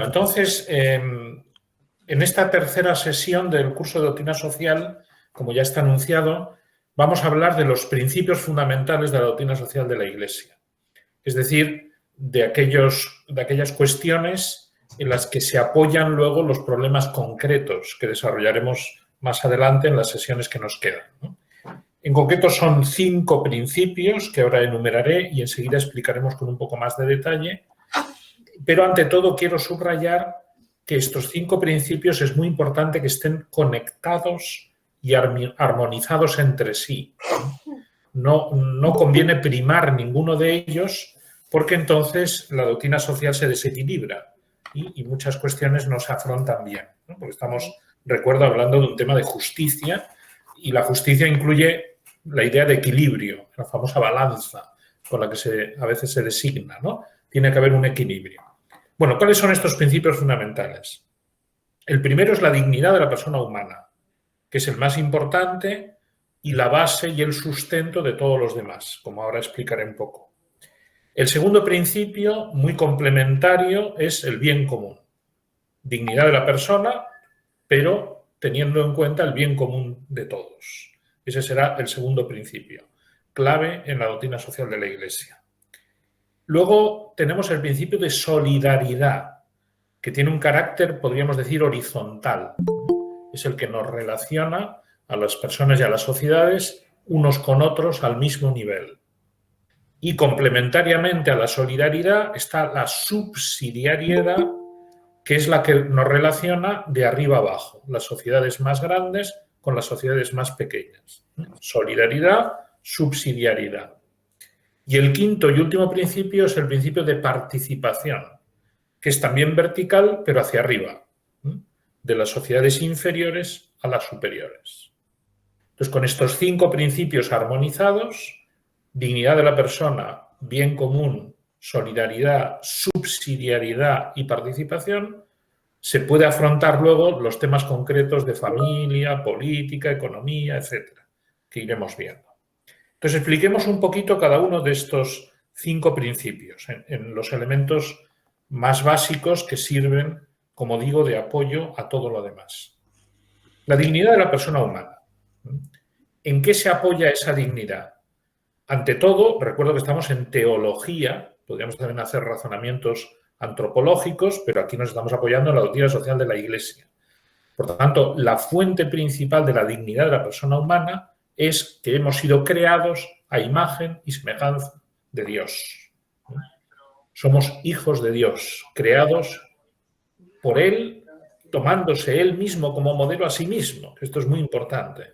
entonces, en esta tercera sesión del curso de Doctrina Social, como ya está anunciado, vamos a hablar de los principios fundamentales de la doctrina social de la Iglesia. Es decir, de aquellas cuestiones en las que se apoyan luego los problemas concretos que desarrollaremos más adelante en las sesiones que nos quedan, ¿no? En concreto son 5 principios que ahora enumeraré y enseguida explicaremos con un poco más de detalle. Pero ante todo quiero subrayar que estos 5 principios es muy importante que estén conectados y armonizados entre sí. No conviene primar ninguno de ellos porque entonces la doctrina social se desequilibra y muchas cuestiones no se afrontan bien, ¿no? Porque estamos, recuerdo, hablando de un tema de justicia y la justicia incluye la idea de equilibrio, la famosa balanza con la que a veces se designa, ¿no? Tiene que haber un equilibrio. Bueno, ¿cuáles son estos principios fundamentales? El primero es la dignidad de la persona humana, que es el más importante y la base y el sustento de todos los demás, como ahora explicaré un poco. El segundo principio, muy complementario, es el bien común. Dignidad de la persona, pero teniendo en cuenta el bien común de todos. Ese será el segundo principio, clave en la doctrina social de la Iglesia. Luego tenemos el principio de solidaridad, que tiene un carácter, podríamos decir, horizontal. Es el que nos relaciona a las personas y a las sociedades unos con otros al mismo nivel. Y complementariamente a la solidaridad está la subsidiariedad, que es la que nos relaciona de arriba abajo, las sociedades más grandes con las sociedades más pequeñas. Solidaridad, subsidiariedad. Y el quinto y último principio es el principio de participación, que es también vertical, pero hacia arriba, de las sociedades inferiores a las superiores. Entonces, con estos 5 principios armonizados, dignidad de la persona, bien común, solidaridad, subsidiariedad y participación, se puede afrontar luego los temas concretos de familia, política, economía, etcétera, que iremos viendo. Entonces, expliquemos un poquito cada uno de estos 5 principios en los elementos más básicos que sirven, como digo, de apoyo a todo lo demás. La dignidad de la persona humana. ¿En qué se apoya esa dignidad? Ante todo, recuerdo que estamos en teología, podríamos también hacer razonamientos antropológicos, pero aquí nos estamos apoyando en la doctrina social de la Iglesia. Por lo tanto, la fuente principal de la dignidad de la persona humana es que hemos sido creados a imagen y semejanza de Dios. Somos hijos de Dios, creados por Él, tomándose Él mismo como modelo a sí mismo. Esto es muy importante.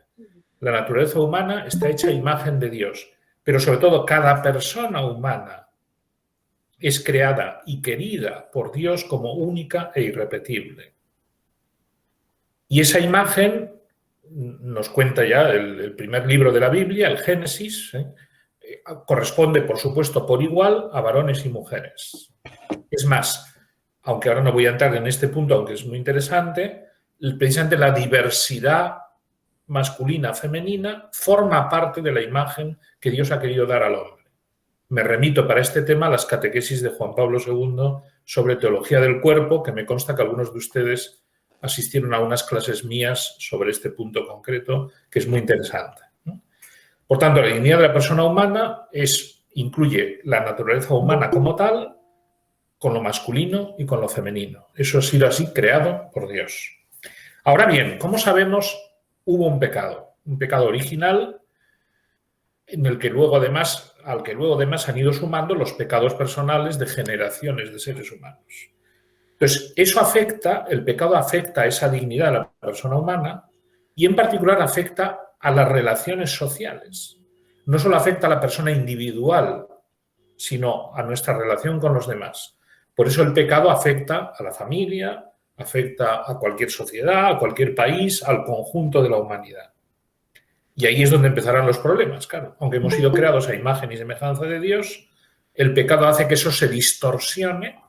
La naturaleza humana está hecha a imagen de Dios, pero sobre todo cada persona humana es creada y querida por Dios como única e irrepetible. Y esa imagen nos cuenta ya el primer libro de la Biblia, el Génesis, corresponde, por supuesto, por igual a varones y mujeres. Es más, aunque ahora no voy a entrar en este punto, aunque es muy interesante, precisamente la diversidad masculina, femenina, forma parte de la imagen que Dios ha querido dar al hombre. Me remito para este tema a las catequesis de Juan Pablo II sobre teología del cuerpo, que me consta que algunos de ustedes asistieron a unas clases mías sobre este punto concreto, que es muy interesante. Por tanto, la dignidad de la persona humana incluye la naturaleza humana como tal, con lo masculino y con lo femenino. Eso ha sido así creado por Dios. Ahora bien, ¿cómo sabemos hubo un pecado original en el que luego además, al que luego además han ido sumando los pecados personales de generaciones de seres humanos? Entonces, el pecado afecta a esa dignidad de la persona humana y en particular afecta a las relaciones sociales. No solo afecta a la persona individual, sino a nuestra relación con los demás. Por eso el pecado afecta a la familia, afecta a cualquier sociedad, a cualquier país, al conjunto de la humanidad. Y ahí es donde empezarán los problemas, claro. Aunque hemos sido creados a imagen y semejanza de Dios, el pecado hace que eso se distorsione,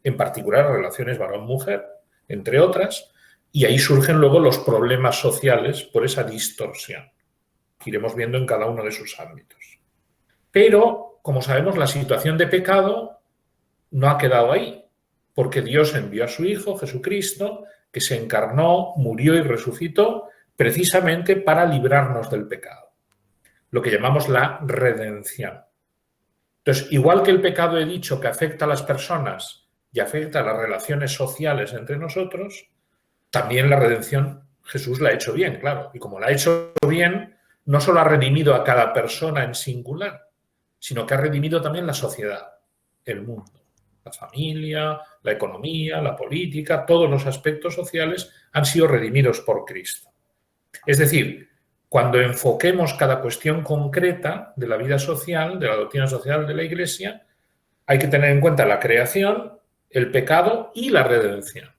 en particular relaciones varón-mujer, entre otras, y ahí surgen luego los problemas sociales por esa distorsión, que iremos viendo en cada uno de sus ámbitos. Pero, como sabemos, la situación de pecado no ha quedado ahí, porque Dios envió a su Hijo, Jesucristo, que se encarnó, murió y resucitó precisamente para librarnos del pecado, lo que llamamos la redención. Entonces, igual que el pecado he dicho que afecta a las personas y afecta a las relaciones sociales entre nosotros, también la redención Jesús la ha hecho bien, claro. Y como la ha hecho bien, no solo ha redimido a cada persona en singular, sino que ha redimido también la sociedad, el mundo, la familia, la economía, la política, todos los aspectos sociales han sido redimidos por Cristo. Es decir, cuando enfoquemos cada cuestión concreta de la vida social, de la doctrina social de la Iglesia, hay que tener en cuenta la creación, el pecado y la redención.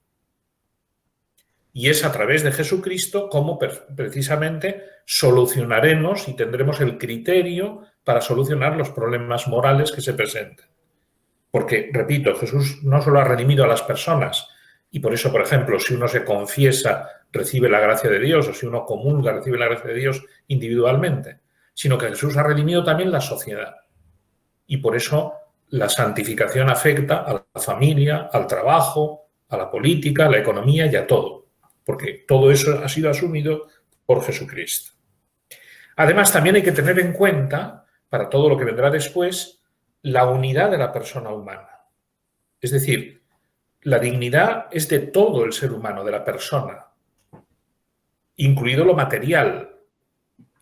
Y es a través de Jesucristo como precisamente solucionaremos y tendremos el criterio para solucionar los problemas morales que se presenten. Porque, repito, Jesús no solo ha redimido a las personas, y por eso, por ejemplo, si uno se confiesa, recibe la gracia de Dios, o si uno comulga, recibe la gracia de Dios individualmente, sino que Jesús ha redimido también la sociedad. Y por eso la santificación afecta a la familia, al trabajo, a la política, a la economía y a todo, porque todo eso ha sido asumido por Jesucristo. Además, también hay que tener en cuenta, para todo lo que vendrá después, la unidad de la persona humana. Es decir, la dignidad es de todo el ser humano, de la persona, incluido lo material,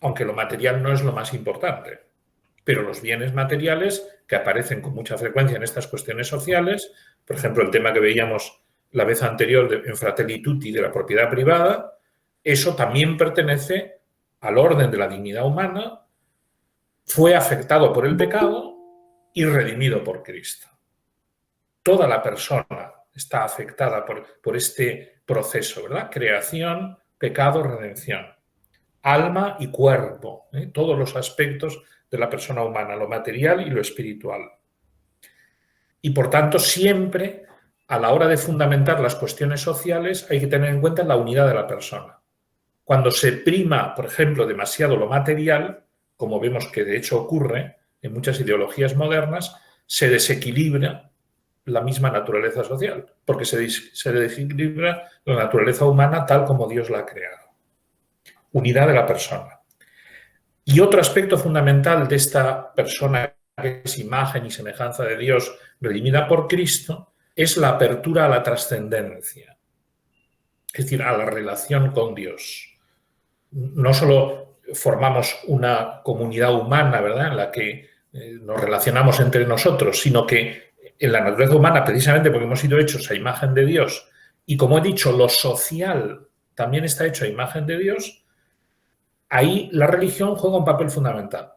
aunque lo material no es lo más importante. Pero los bienes materiales que aparecen con mucha frecuencia en estas cuestiones sociales, por ejemplo, el tema que veíamos la vez anterior en Fratelli Tutti de la propiedad privada, eso también pertenece al orden de la dignidad humana, fue afectado por el pecado y redimido por Cristo. Toda la persona está afectada por este proceso, ¿verdad? Creación, pecado, redención. Alma y cuerpo, todos los aspectos de la persona humana, lo material y lo espiritual. Y por tanto, siempre a la hora de fundamentar las cuestiones sociales hay que tener en cuenta la unidad de la persona. Cuando se prima, por ejemplo, demasiado lo material, como vemos que de hecho ocurre en muchas ideologías modernas, se desequilibra la misma naturaleza social, porque se desequilibra la naturaleza humana tal como Dios la ha creado. Unidad de la persona. Y otro aspecto fundamental de esta persona que es imagen y semejanza de Dios redimida por Cristo es la apertura a la trascendencia, es decir, a la relación con Dios. No solo formamos una comunidad humana, ¿verdad?, en la que nos relacionamos entre nosotros, sino que en la naturaleza humana, precisamente porque hemos sido hechos a imagen de Dios, y como he dicho, lo social también está hecho a imagen de Dios, ahí la religión juega un papel fundamental.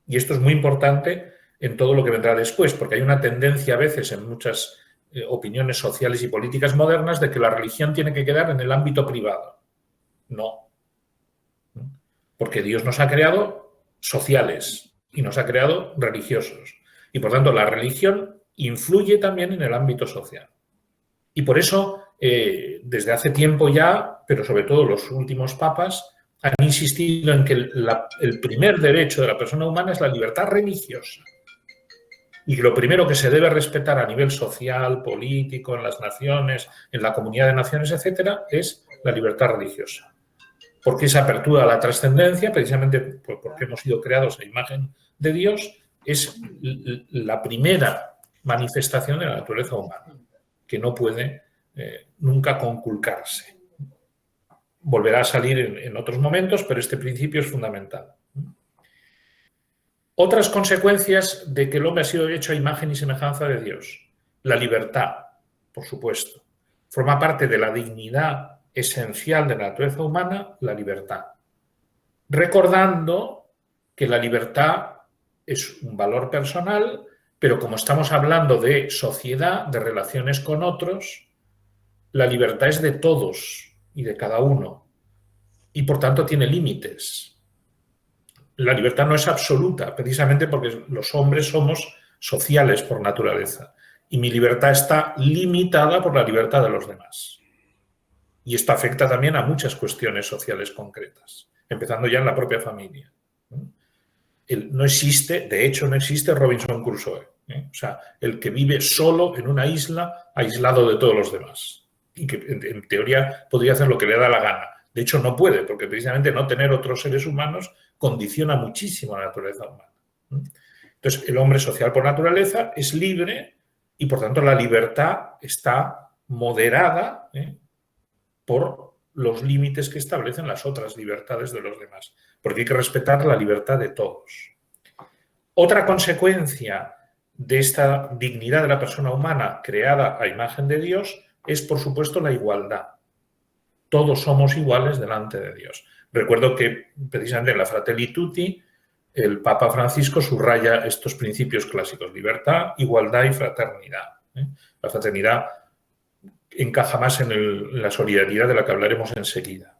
Y esto es muy importante en todo lo que vendrá después, porque hay una tendencia a veces en muchas opiniones sociales y políticas modernas de que la religión tiene que quedar en el ámbito privado. No. Porque Dios nos ha creado sociales y nos ha creado religiosos. Y por tanto la religión influye también en el ámbito social. Y por eso, desde hace tiempo ya, pero sobre todo los últimos papas, han insistido en que el primer derecho de la persona humana es la libertad religiosa. Y que lo primero que se debe respetar a nivel social, político, en las naciones, en la comunidad de naciones, etcétera, es la libertad religiosa. Porque esa apertura a la trascendencia, precisamente porque hemos sido creados a imagen de Dios, es la primera manifestación de la naturaleza humana, que no puede nunca conculcarse. Volverá a salir en otros momentos, pero este principio es fundamental. Otras consecuencias de que el hombre ha sido hecho a imagen y semejanza de Dios. La libertad, por supuesto. Forma parte de la dignidad esencial de la naturaleza humana, la libertad. Recordando que la libertad es un valor personal, pero como estamos hablando de sociedad, de relaciones con otros, la libertad es de todos y de cada uno, y por tanto tiene límites. La libertad no es absoluta, precisamente porque los hombres somos sociales por naturaleza, y mi libertad está limitada por la libertad de los demás. Y esto afecta también a muchas cuestiones sociales concretas, empezando ya en la propia familia. No existe, de hecho no existe Robinson Crusoe. O sea, el que vive solo en una isla, aislado de todos los demás. Y que en teoría podría hacer lo que le da la gana. De hecho, no puede, porque precisamente no tener otros seres humanos condiciona muchísimo la naturaleza humana. Entonces, el hombre social por naturaleza es libre y, por tanto, la libertad está moderada por los límites que establecen las otras libertades de los demás, porque hay que respetar la libertad de todos. Otra consecuencia de esta dignidad de la persona humana creada a imagen de Dios es, por supuesto, la igualdad. Todos somos iguales delante de Dios. Recuerdo que, precisamente en la Fratelli Tutti, el Papa Francisco subraya estos principios clásicos: libertad, igualdad y fraternidad. La fraternidad encaja más en la solidaridad de la que hablaremos enseguida.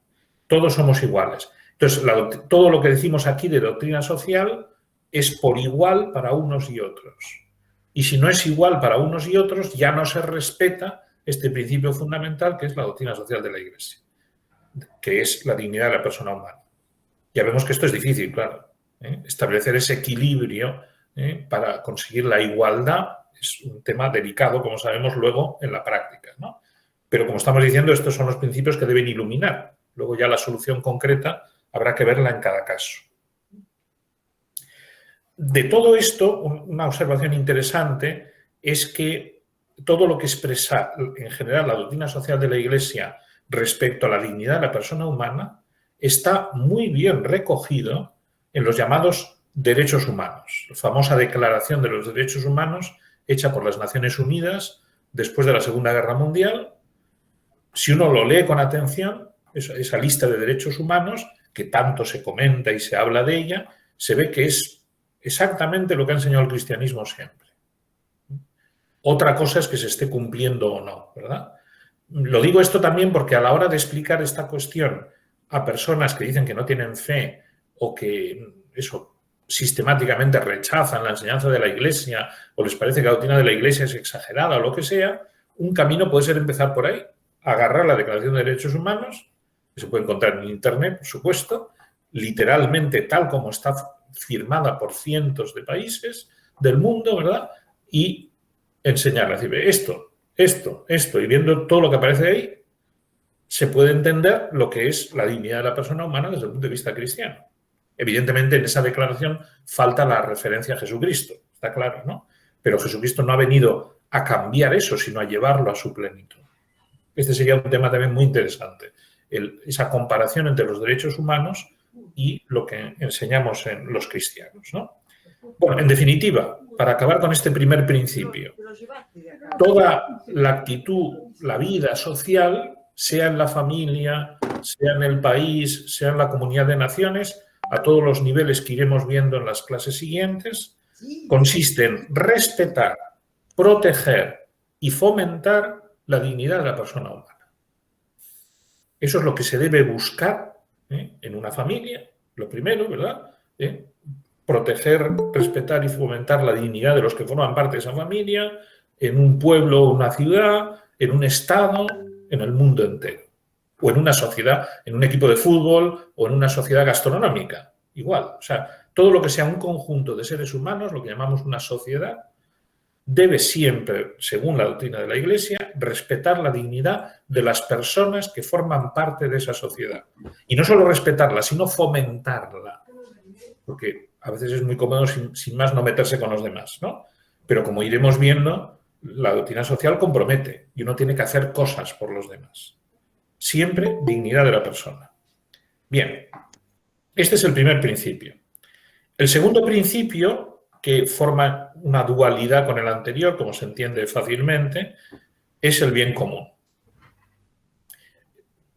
Todos somos iguales. Entonces, todo lo que decimos aquí de doctrina social es por igual para unos y otros. Y si no es igual para unos y otros, ya no se respeta este principio fundamental que es la doctrina social de la Iglesia, que es la dignidad de la persona humana. Ya vemos que esto es difícil, claro. Establecer ese equilibrio para conseguir la igualdad es un tema delicado, como sabemos luego en la práctica, ¿no? Pero como estamos diciendo, estos son los principios que deben iluminar. Luego ya la solución concreta habrá que verla en cada caso. De todo esto, una observación interesante es que todo lo que expresa en general la doctrina social de la Iglesia respecto a la dignidad de la persona humana está muy bien recogido en los llamados derechos humanos. La famosa Declaración de los Derechos Humanos hecha por las Naciones Unidas después de la Segunda Guerra Mundial. Si uno lo lee con atención, esa lista de derechos humanos, que tanto se comenta y se habla de ella, se ve que es exactamente lo que ha enseñado el cristianismo siempre. Otra cosa es que se esté cumpliendo o no, ¿verdad? Lo digo esto también porque a la hora de explicar esta cuestión a personas que dicen que no tienen fe o que sistemáticamente rechazan la enseñanza de la Iglesia o les parece que la doctrina de la Iglesia es exagerada o lo que sea, un camino puede ser empezar por ahí, agarrar la Declaración de Derechos Humanos, que se puede encontrar en Internet, por supuesto, literalmente tal como está firmada por cientos de países del mundo, ¿verdad? Y enseñarla, decir, esto, y viendo todo lo que aparece ahí, se puede entender lo que es la dignidad de la persona humana desde el punto de vista cristiano. Evidentemente, en esa declaración falta la referencia a Jesucristo, está claro, ¿no? Pero Jesucristo no ha venido a cambiar eso, sino a llevarlo a su plenitud. Este sería un tema también muy interesante, esa comparación entre los derechos humanos y lo que enseñamos en los cristianos, ¿no? Bueno, en definitiva, para acabar con este primer principio, toda la actitud, la vida social, sea en la familia, sea en el país, sea en la comunidad de naciones, a todos los niveles que iremos viendo en las clases siguientes, consiste en respetar, proteger y fomentar la dignidad de la persona humana. Eso es lo que se debe buscar en una familia, lo primero, ¿verdad? Proteger, respetar y fomentar la dignidad de los que forman parte de esa familia, en un pueblo o una ciudad, en un estado, en el mundo entero. O en una sociedad, en un equipo de fútbol o en una sociedad gastronómica. Igual, o sea, todo lo que sea un conjunto de seres humanos, lo que llamamos una sociedad, debe siempre, según la doctrina de la Iglesia, respetar la dignidad de las personas que forman parte de esa sociedad. Y no solo respetarla, sino fomentarla. Porque a veces es muy cómodo sin más no meterse con los demás, ¿no? Pero como iremos viendo, la doctrina social compromete y uno tiene que hacer cosas por los demás. Siempre dignidad de la persona. Bien, este es el primer principio. El segundo principio, que forma una dualidad con el anterior, como se entiende fácilmente, es el bien común.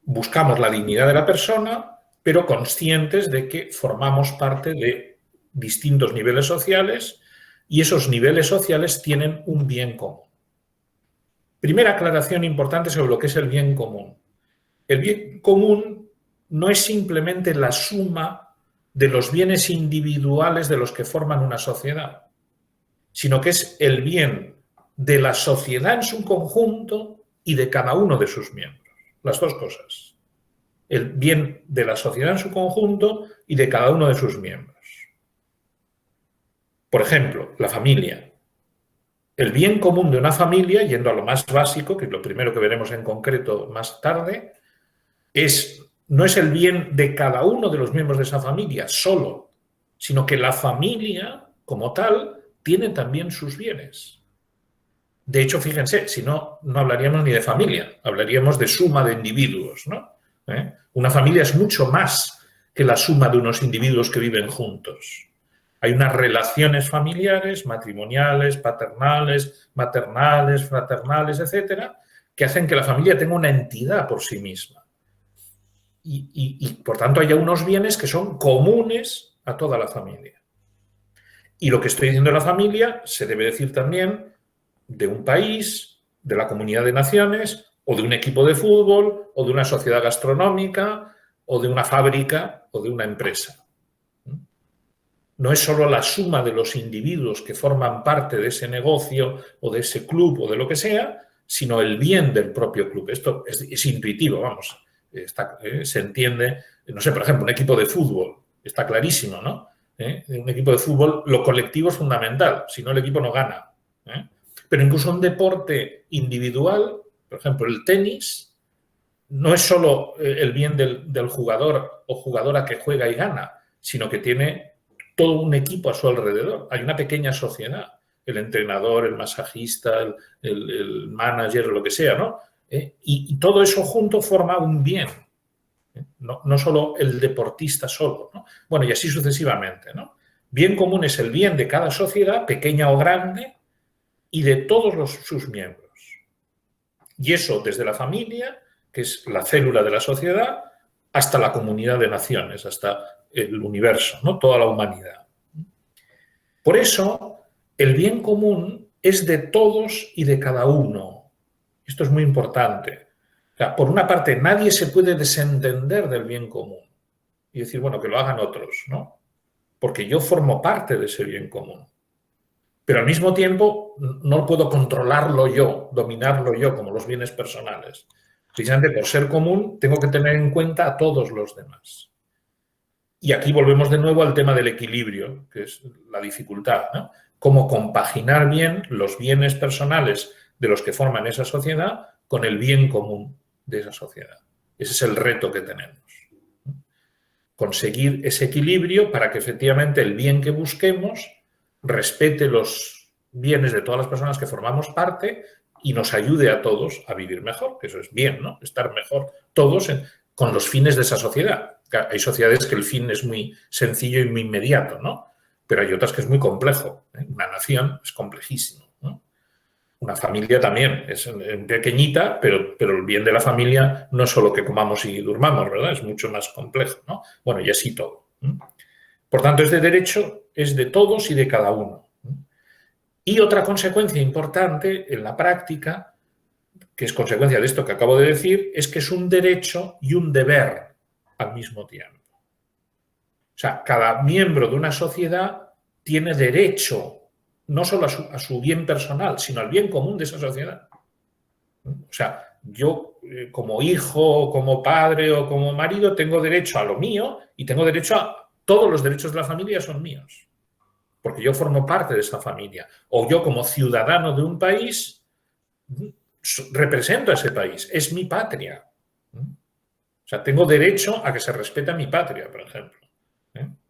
Buscamos la dignidad de la persona, pero conscientes de que formamos parte de distintos niveles sociales y esos niveles sociales tienen un bien común. Primera aclaración importante sobre lo que es el bien común. El bien común no es simplemente la suma de los bienes individuales de los que forman una sociedad, sino que es el bien de la sociedad en su conjunto y de cada uno de sus miembros. Las dos cosas. El bien de la sociedad en su conjunto y de cada uno de sus miembros. Por ejemplo, la familia. el bien común de una familia, yendo a lo más básico, que es lo primero que veremos en concreto más tarde, no es el bien de cada uno de los miembros de esa familia solo, sino que la familia, como tal, tiene también sus bienes. De hecho, fíjense, si no, no hablaríamos ni de familia, hablaríamos de suma de individuos, ¿no? Una familia es mucho más que la suma de unos individuos que viven juntos. Hay unas relaciones familiares, matrimoniales, paternales, maternales, fraternales, etcétera, que hacen que la familia tenga una entidad por sí misma. Y por tanto, haya unos bienes que son comunes a toda la familia. Y lo que estoy diciendo de la familia se debe decir también de un país, de la comunidad de naciones, o de un equipo de fútbol, o de una sociedad gastronómica, o de una fábrica, o de una empresa. No es solo la suma de los individuos que forman parte de ese negocio, o de ese club, o de lo que sea, sino el bien del propio club. Esto es intuitivo, vamos. Se entiende, no sé, por ejemplo, un equipo de fútbol, está clarísimo, ¿no? En un equipo de fútbol lo colectivo es fundamental, si no el equipo no gana. Pero incluso un deporte individual, por ejemplo, el tenis, no es solo el bien del jugador o jugadora que juega y gana, sino que tiene todo un equipo a su alrededor. Hay una pequeña sociedad, el entrenador, el masajista, el manager, lo que sea, ¿no? Y todo eso junto forma un bien. No solo el deportista solo, ¿no? Bueno, y así sucesivamente, ¿no? Bien común es el bien de cada sociedad, pequeña o grande, y de todos sus miembros. Y eso desde la familia, que es la célula de la sociedad, hasta la comunidad de naciones, hasta el universo, ¿no? Toda la humanidad. Por eso, el bien común es de todos y de cada uno. Esto es muy importante. O sea, por una parte, nadie se puede desentender del bien común y decir, bueno, que lo hagan otros, ¿no? Porque yo formo parte de ese bien común. Pero al mismo tiempo no puedo controlarlo yo, dominarlo yo, como los bienes personales. Precisamente por ser común, tengo que tener en cuenta a todos los demás. Y aquí volvemos de nuevo al tema del equilibrio, que es la dificultad, ¿no? Cómo compaginar bien los bienes personales de los que forman esa sociedad con el bien común de esa sociedad. Ese es el reto que tenemos. Conseguir ese equilibrio para que efectivamente el bien que busquemos respete los bienes de todas las personas que formamos parte y nos ayude a todos a vivir mejor, que eso es bien, ¿no? Estar mejor todos con los fines de esa sociedad. Hay sociedades que el fin es muy sencillo y muy inmediato, ¿no? Pero hay otras que es muy complejo. Una nación es complejísimo, ¿no? Una familia también es pequeñita, pero el bien de la familia no es solo que comamos y durmamos, ¿verdad? Es mucho más complejo, ¿no? Bueno, y así todo. Por tanto, este derecho es de todos y de cada uno. Y otra consecuencia importante en la práctica, que es consecuencia de esto que acabo de decir, es que es un derecho y un deber al mismo tiempo. O sea, cada miembro de una sociedad tiene derecho no solo a su bien personal, sino al bien común de esa sociedad. O sea, yo como hijo, como padre o como marido tengo derecho a lo mío y tengo derecho a todos los derechos de la familia son míos, porque yo formo parte de esa familia. O yo como ciudadano de un país represento a ese país, es mi patria. O sea, tengo derecho a que se respete a mi patria, por ejemplo,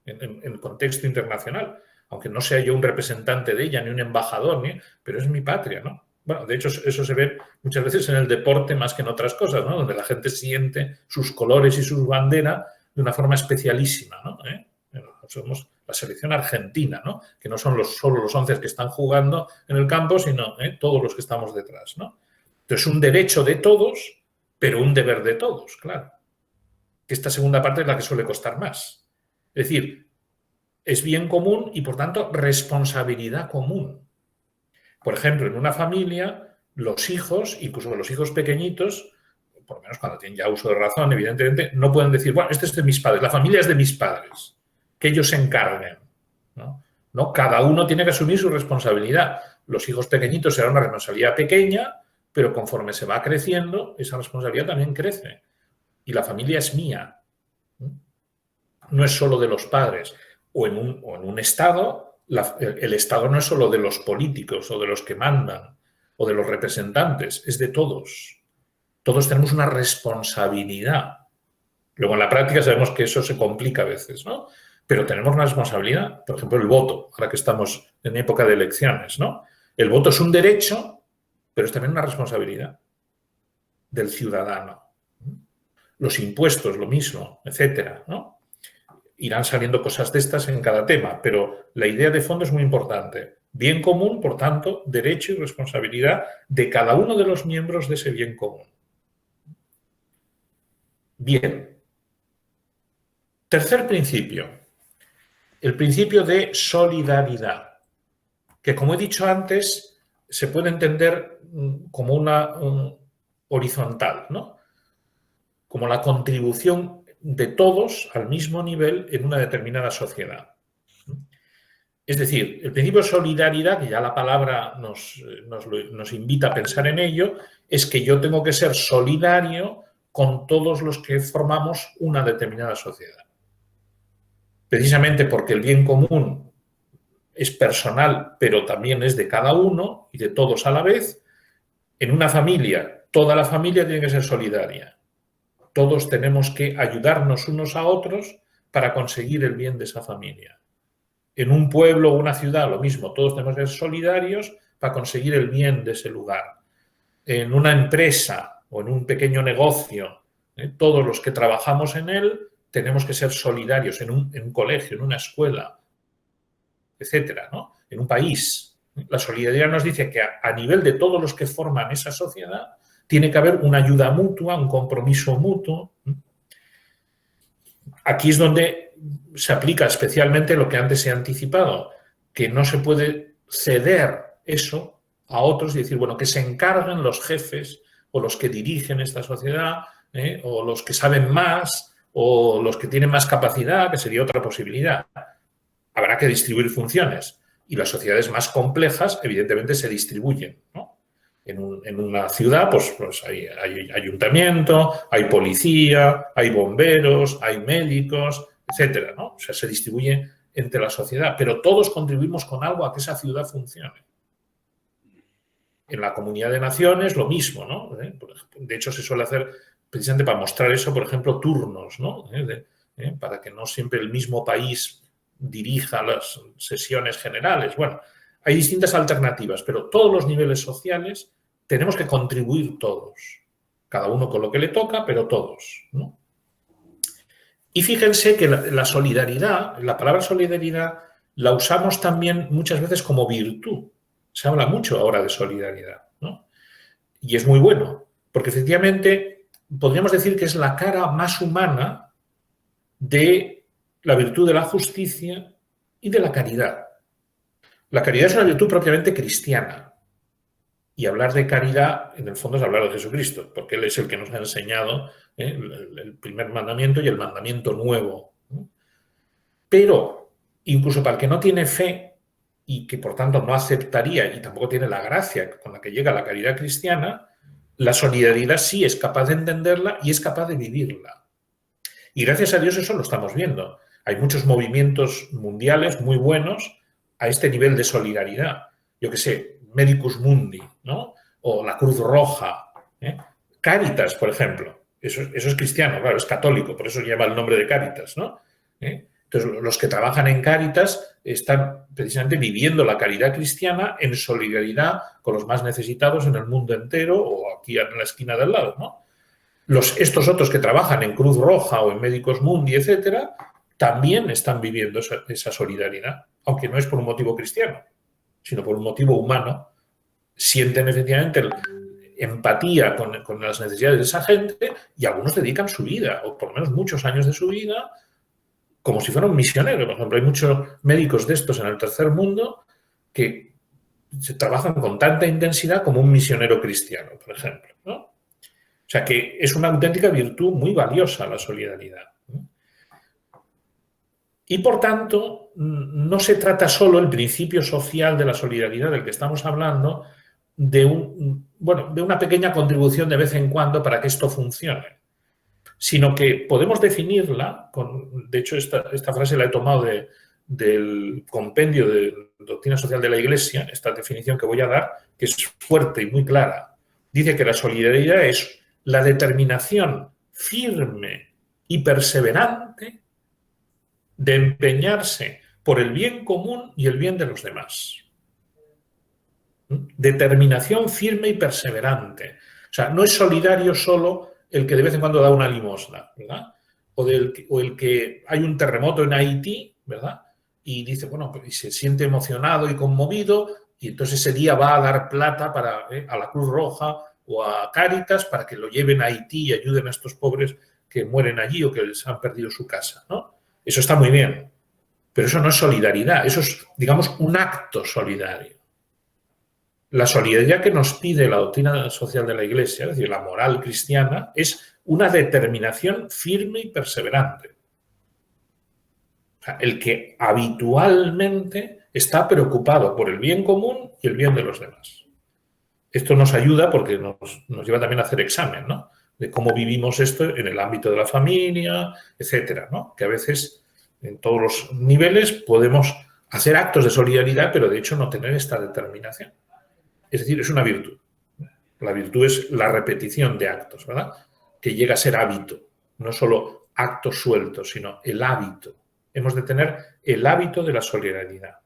en el contexto internacional, aunque no sea yo un representante de ella, ni un embajador, pero es mi patria, ¿no? Bueno, de hecho, eso se ve muchas veces en el deporte más que en otras cosas, ¿no? Donde la gente siente sus colores y sus banderas de una forma especialísima, ¿no? Somos la selección argentina, ¿no? Que no son solo los 11 que están jugando en el campo, sino todos los que estamos detrás, ¿no? Entonces, un derecho de todos, pero un deber de todos, claro. Esta segunda parte es la que suele costar más. Es decir, es bien común y, por tanto, responsabilidad común. Por ejemplo, en una familia, los hijos, incluso los hijos pequeñitos, por lo menos cuando tienen ya uso de razón, evidentemente, no pueden decir, bueno, este es de mis padres, la familia es de mis padres, que ellos se encarguen, ¿no? No, cada uno tiene que asumir su responsabilidad. Los hijos pequeñitos será una responsabilidad pequeña, pero conforme se va creciendo, esa responsabilidad también crece. Y la familia es mía. No es solo de los padres. O en un estado, el Estado no es solo de los políticos o de los que mandan o de los representantes, es de todos. Todos tenemos una responsabilidad. Luego en la práctica sabemos que eso se complica a veces, ¿no? Pero tenemos una responsabilidad, por ejemplo, el voto, ahora que estamos en época de elecciones, ¿no? El voto es un derecho, pero es también una responsabilidad del ciudadano. Los impuestos, lo mismo, etcétera, ¿no? Irán saliendo cosas de estas en cada tema, pero la idea de fondo es muy importante. Bien común, por tanto, derecho y responsabilidad de cada uno de los miembros de ese bien común. Bien. Tercer principio, el principio de solidaridad, que como he dicho antes, se puede entender como una horizontal, ¿no? Como la contribución de todos al mismo nivel en una determinada sociedad. Es decir, el principio de solidaridad, que ya la palabra nos invita a pensar en ello, es que yo tengo que ser solidario con todos los que formamos una determinada sociedad. Precisamente porque el bien común es personal, pero también es de cada uno y de todos a la vez. En una familia, toda la familia tiene que ser solidaria. Todos tenemos que ayudarnos unos a otros para conseguir el bien de esa familia. En un pueblo o una ciudad, lo mismo, todos tenemos que ser solidarios para conseguir el bien de ese lugar. En una empresa o en un pequeño negocio, todos los que trabajamos en él tenemos que ser solidarios en un colegio, en una escuela, etcétera, ¿no? En un país. La solidaridad nos dice que a nivel de todos los que forman esa sociedad tiene que haber una ayuda mutua, un compromiso mutuo. Aquí es donde se aplica especialmente lo que antes he anticipado, que no se puede ceder eso a otros y decir, bueno, que se encarguen los jefes o los que dirigen esta sociedad, o los que saben más, o los que tienen más capacidad, que sería otra posibilidad. Habrá que distribuir funciones. Y las sociedades más complejas, evidentemente, se distribuyen, ¿no? En una ciudad, pues hay ayuntamiento, hay policía, hay bomberos, hay médicos, etcétera, ¿no? O sea, se distribuye entre la sociedad, pero todos contribuimos con algo a que esa ciudad funcione. En la Comunidad de Naciones, lo mismo, ¿no? De hecho, se suele hacer, precisamente para mostrar eso, por ejemplo, turnos, ¿no? Para que no siempre el mismo país dirija las sesiones generales. Bueno, hay distintas alternativas, pero todos los niveles sociales tenemos que contribuir todos. Cada uno con lo que le toca, pero todos, ¿no? Y fíjense que la solidaridad, la palabra solidaridad, la usamos también muchas veces como virtud. Se habla mucho ahora de solidaridad, ¿no? Y es muy bueno, porque efectivamente podríamos decir que es la cara más humana de la virtud de la justicia y de la caridad. La caridad es una virtud propiamente cristiana. Y hablar de caridad, en el fondo, es hablar de Jesucristo, porque Él es el que nos ha enseñado el primer mandamiento y el mandamiento nuevo. Pero, incluso para el que no tiene fe y que, por tanto, no aceptaría y tampoco tiene la gracia con la que llega la caridad cristiana, la solidaridad sí es capaz de entenderla y es capaz de vivirla. Y gracias a Dios eso lo estamos viendo. Hay muchos movimientos mundiales muy buenos a este nivel de solidaridad. Yo qué sé, Medicus Mundi, ¿no? O la Cruz Roja, Cáritas, por ejemplo. Eso es cristiano, claro, es católico, por eso lleva el nombre de Cáritas, ¿no? Entonces, los que trabajan en Cáritas están precisamente viviendo la caridad cristiana en solidaridad con los más necesitados en el mundo entero o aquí en la esquina del lado, ¿no? Estos otros que trabajan en Cruz Roja o en Medicus Mundi, etcétera, también están viviendo esa solidaridad, aunque no es por un motivo cristiano, sino por un motivo humano. Sienten efectivamente empatía con las necesidades de esa gente y algunos dedican su vida, o por lo menos muchos años de su vida, como si fueran misioneros. Por ejemplo, hay muchos médicos de estos en el tercer mundo que se trabajan con tanta intensidad como un misionero cristiano, por ejemplo, ¿no? O sea que es una auténtica virtud muy valiosa la solidaridad. Y por tanto, no se trata solo el principio social de la solidaridad del que estamos hablando, de una pequeña contribución de vez en cuando para que esto funcione, sino que podemos definirla, de hecho esta frase la he tomado del compendio de doctrina social de la Iglesia, esta definición que voy a dar, que es fuerte y muy clara. Dice que la solidaridad es la determinación firme y perseverante de empeñarse por el bien común y el bien de los demás. Determinación firme y perseverante. O sea, no es solidario solo el que de vez en cuando da una limosna, ¿verdad? O el que hay un terremoto en Haití, ¿verdad? Y dice, bueno, pues se siente emocionado y conmovido y entonces ese día va a dar plata a la Cruz Roja o a Cáritas para que lo lleven a Haití y ayuden a estos pobres que mueren allí o que les han perdido su casa, ¿no? Eso está muy bien, pero eso no es solidaridad, eso es, digamos, un acto solidario. La solidaridad que nos pide la doctrina social de la Iglesia, es decir, la moral cristiana, es una determinación firme y perseverante. O sea, el que habitualmente está preocupado por el bien común y el bien de los demás. Esto nos ayuda porque nos lleva también a hacer examen, ¿no? De cómo vivimos esto en el ámbito de la familia, etcétera, ¿no? Que a veces en todos los niveles podemos hacer actos de solidaridad, pero de hecho no tener esta determinación. Es decir, es una virtud. La virtud es la repetición de actos, ¿verdad? Que llega a ser hábito, no solo actos sueltos, sino el hábito. Hemos de tener el hábito de la solidaridad.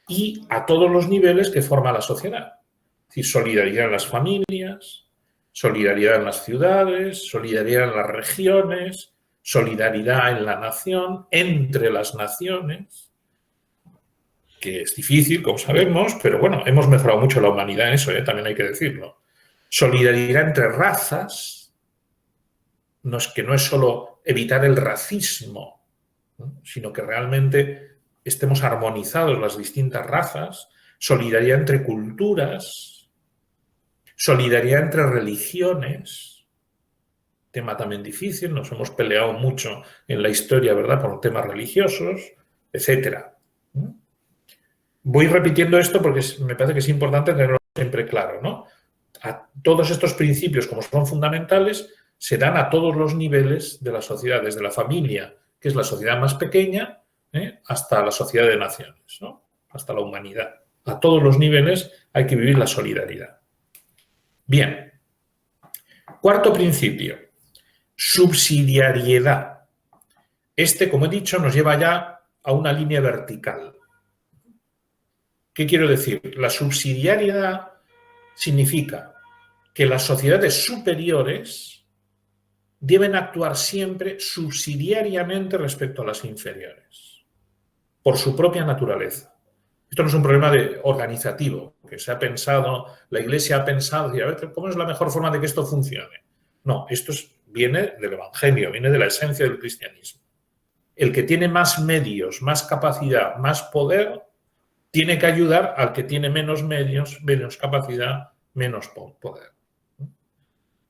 Y a todos los niveles que forma la sociedad. Es decir, solidaridad en las familias, solidaridad en las ciudades, solidaridad en las regiones, solidaridad en la nación, entre las naciones, que es difícil, como sabemos, pero bueno, hemos mejorado mucho la humanidad en eso, también hay que decirlo. Solidaridad entre razas, que no es solo evitar el racismo, ¿no? Sino que realmente estemos armonizados las distintas razas, solidaridad entre culturas, solidaridad entre religiones, tema también difícil, nos hemos peleado mucho en la historia, ¿verdad?, por temas religiosos, etcétera. Voy repitiendo esto porque me parece que es importante tenerlo siempre claro, ¿no? A todos estos principios, como son fundamentales, se dan a todos los niveles de la sociedad, desde la familia, que es la sociedad más pequeña, hasta la sociedad de naciones, ¿no? Hasta la humanidad. A todos los niveles hay que vivir la solidaridad. Bien. Cuarto principio, subsidiariedad. Este, como he dicho, nos lleva ya a una línea vertical. ¿Qué quiero decir? La subsidiariedad significa que las sociedades superiores deben actuar siempre subsidiariamente respecto a las inferiores, por su propia naturaleza. Esto no es un problema organizativo, que se ha pensado, la Iglesia ha pensado, y a ver, ¿cómo es la mejor forma de que esto funcione? No, esto viene del Evangelio, viene de la esencia del cristianismo. El que tiene más medios, más capacidad, más poder, tiene que ayudar al que tiene menos medios, menos capacidad, menos poder.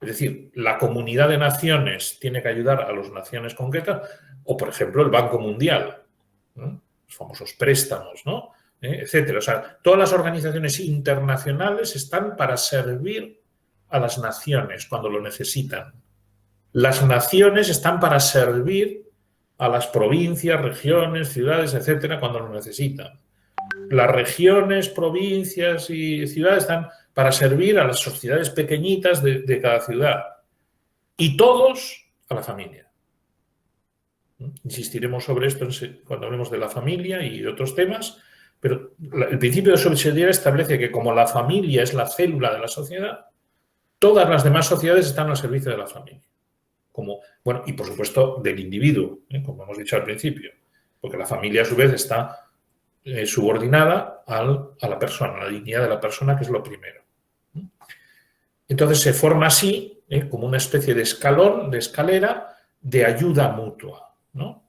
Es decir, la comunidad de naciones tiene que ayudar a las naciones concretas, o por ejemplo el Banco Mundial, ¿no? Los famosos préstamos, ¿no? Etcétera. O sea, todas las organizaciones internacionales están para servir a las naciones cuando lo necesitan. Las naciones están para servir a las provincias, regiones, ciudades, etcétera, cuando lo necesitan. Las regiones, provincias y ciudades están para servir a las sociedades pequeñitas de cada ciudad. Y todos a la familia. Insistiremos sobre esto cuando hablemos de la familia y de otros temas, pero el principio de subsidiariedad establece que como la familia es la célula de la sociedad, todas las demás sociedades están al servicio de la familia. Bueno, y por supuesto del individuo, como hemos dicho al principio, porque la familia a su vez está subordinada a la persona, a la dignidad de la persona, que es lo primero. Entonces se forma así, como una especie de escalón, de escalera, de ayuda mutua, ¿no?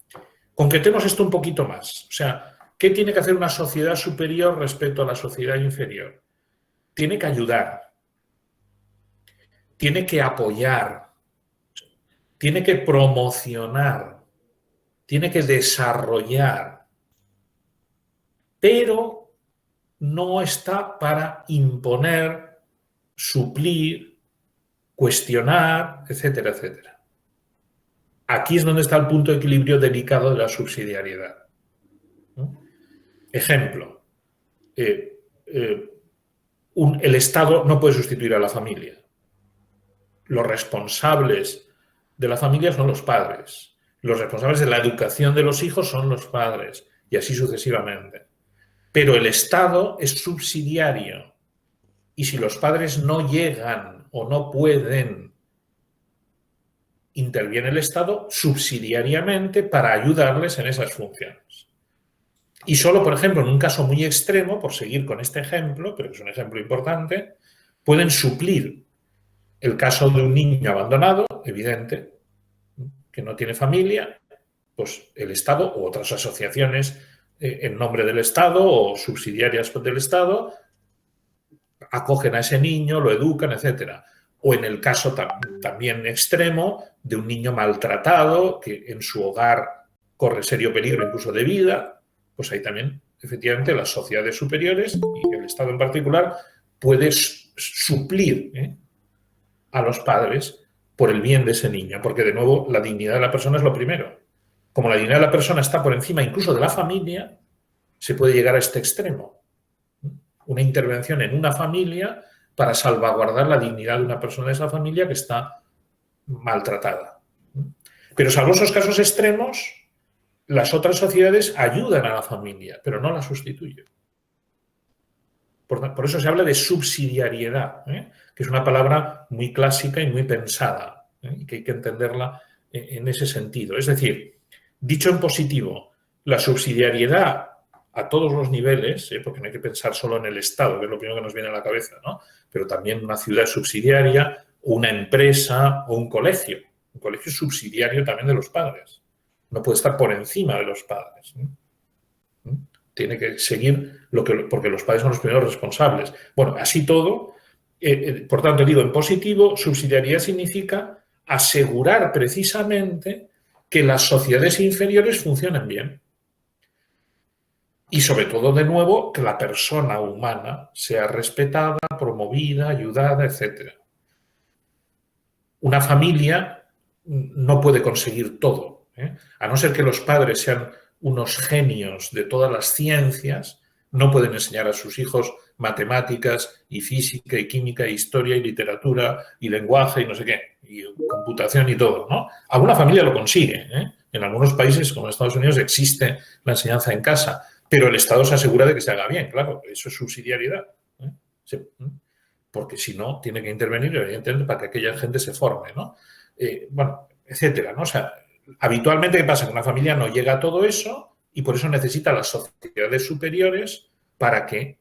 Concretemos esto un poquito más. O sea, ¿qué tiene que hacer una sociedad superior respecto a la sociedad inferior? Tiene que ayudar, tiene que apoyar, tiene que promocionar, tiene que desarrollar, pero no está para imponer, suplir, cuestionar, etcétera, etcétera. Aquí es donde está el punto de equilibrio delicado de la subsidiariedad. ¿no? Ejemplo, el Estado no puede sustituir a la familia. Los responsables de la familia son los padres. Los responsables de la educación de los hijos son los padres, y así sucesivamente. Pero el Estado es subsidiario, y si los padres no llegan o no pueden, interviene el Estado subsidiariamente para ayudarles en esas funciones. Y solo, por ejemplo, en un caso muy extremo, por seguir con este ejemplo, pero es un ejemplo importante, pueden suplir el caso de un niño abandonado, evidente, que no tiene familia, pues el Estado u otras asociaciones en nombre del Estado o subsidiarias del Estado acogen a ese niño, lo educan, etc. O en el caso también extremo de un niño maltratado que en su hogar corre serio peligro incluso de vida, pues ahí también, efectivamente, las sociedades superiores y el Estado en particular puede suplir a los padres por el bien de ese niño, porque de nuevo la dignidad de la persona es lo primero. Como la dignidad de la persona está por encima incluso de la familia, se puede llegar a este extremo. Una intervención en una familia para salvaguardar la dignidad de una persona de esa familia que está maltratada. Pero salvo esos casos extremos, las otras sociedades ayudan a la familia, pero no la sustituyen. Por eso se habla de subsidiariedad, que es una palabra muy clásica y muy pensada, y que hay que entenderla en ese sentido. Es decir, dicho en positivo, la subsidiariedad a todos los niveles, porque no hay que pensar solo en el Estado, que es lo primero que nos viene a la cabeza, ¿no? Pero también una ciudad subsidiaria, una empresa o un colegio. Un colegio es subsidiario también de los padres. No puede estar por encima de los padres. Tiene que seguir porque los padres son los primeros responsables. Bueno, así todo, por tanto, digo en positivo, subsidiariedad significa asegurar precisamente que las sociedades inferiores funcionen bien. Y sobre todo, de nuevo, que la persona humana sea respetada, promovida, ayudada, etc. Una familia no puede conseguir todo, a no ser que los padres sean unos genios de todas las ciencias, no pueden enseñar a sus hijos matemáticas y física y química y historia y literatura y lenguaje y no sé qué, y computación y todo, ¿no? Alguna familia lo consigue, En algunos países, como en Estados Unidos, existe la enseñanza en casa, pero el Estado se asegura de que se haga bien, claro, eso es subsidiariedad. Porque si no, tiene que intervenir, evidentemente, para que aquella gente se forme, ¿no? Bueno, etcétera, ¿no? O sea, habitualmente, ¿qué pasa? Que una familia no llega a todo eso y por eso necesita las sociedades superiores para que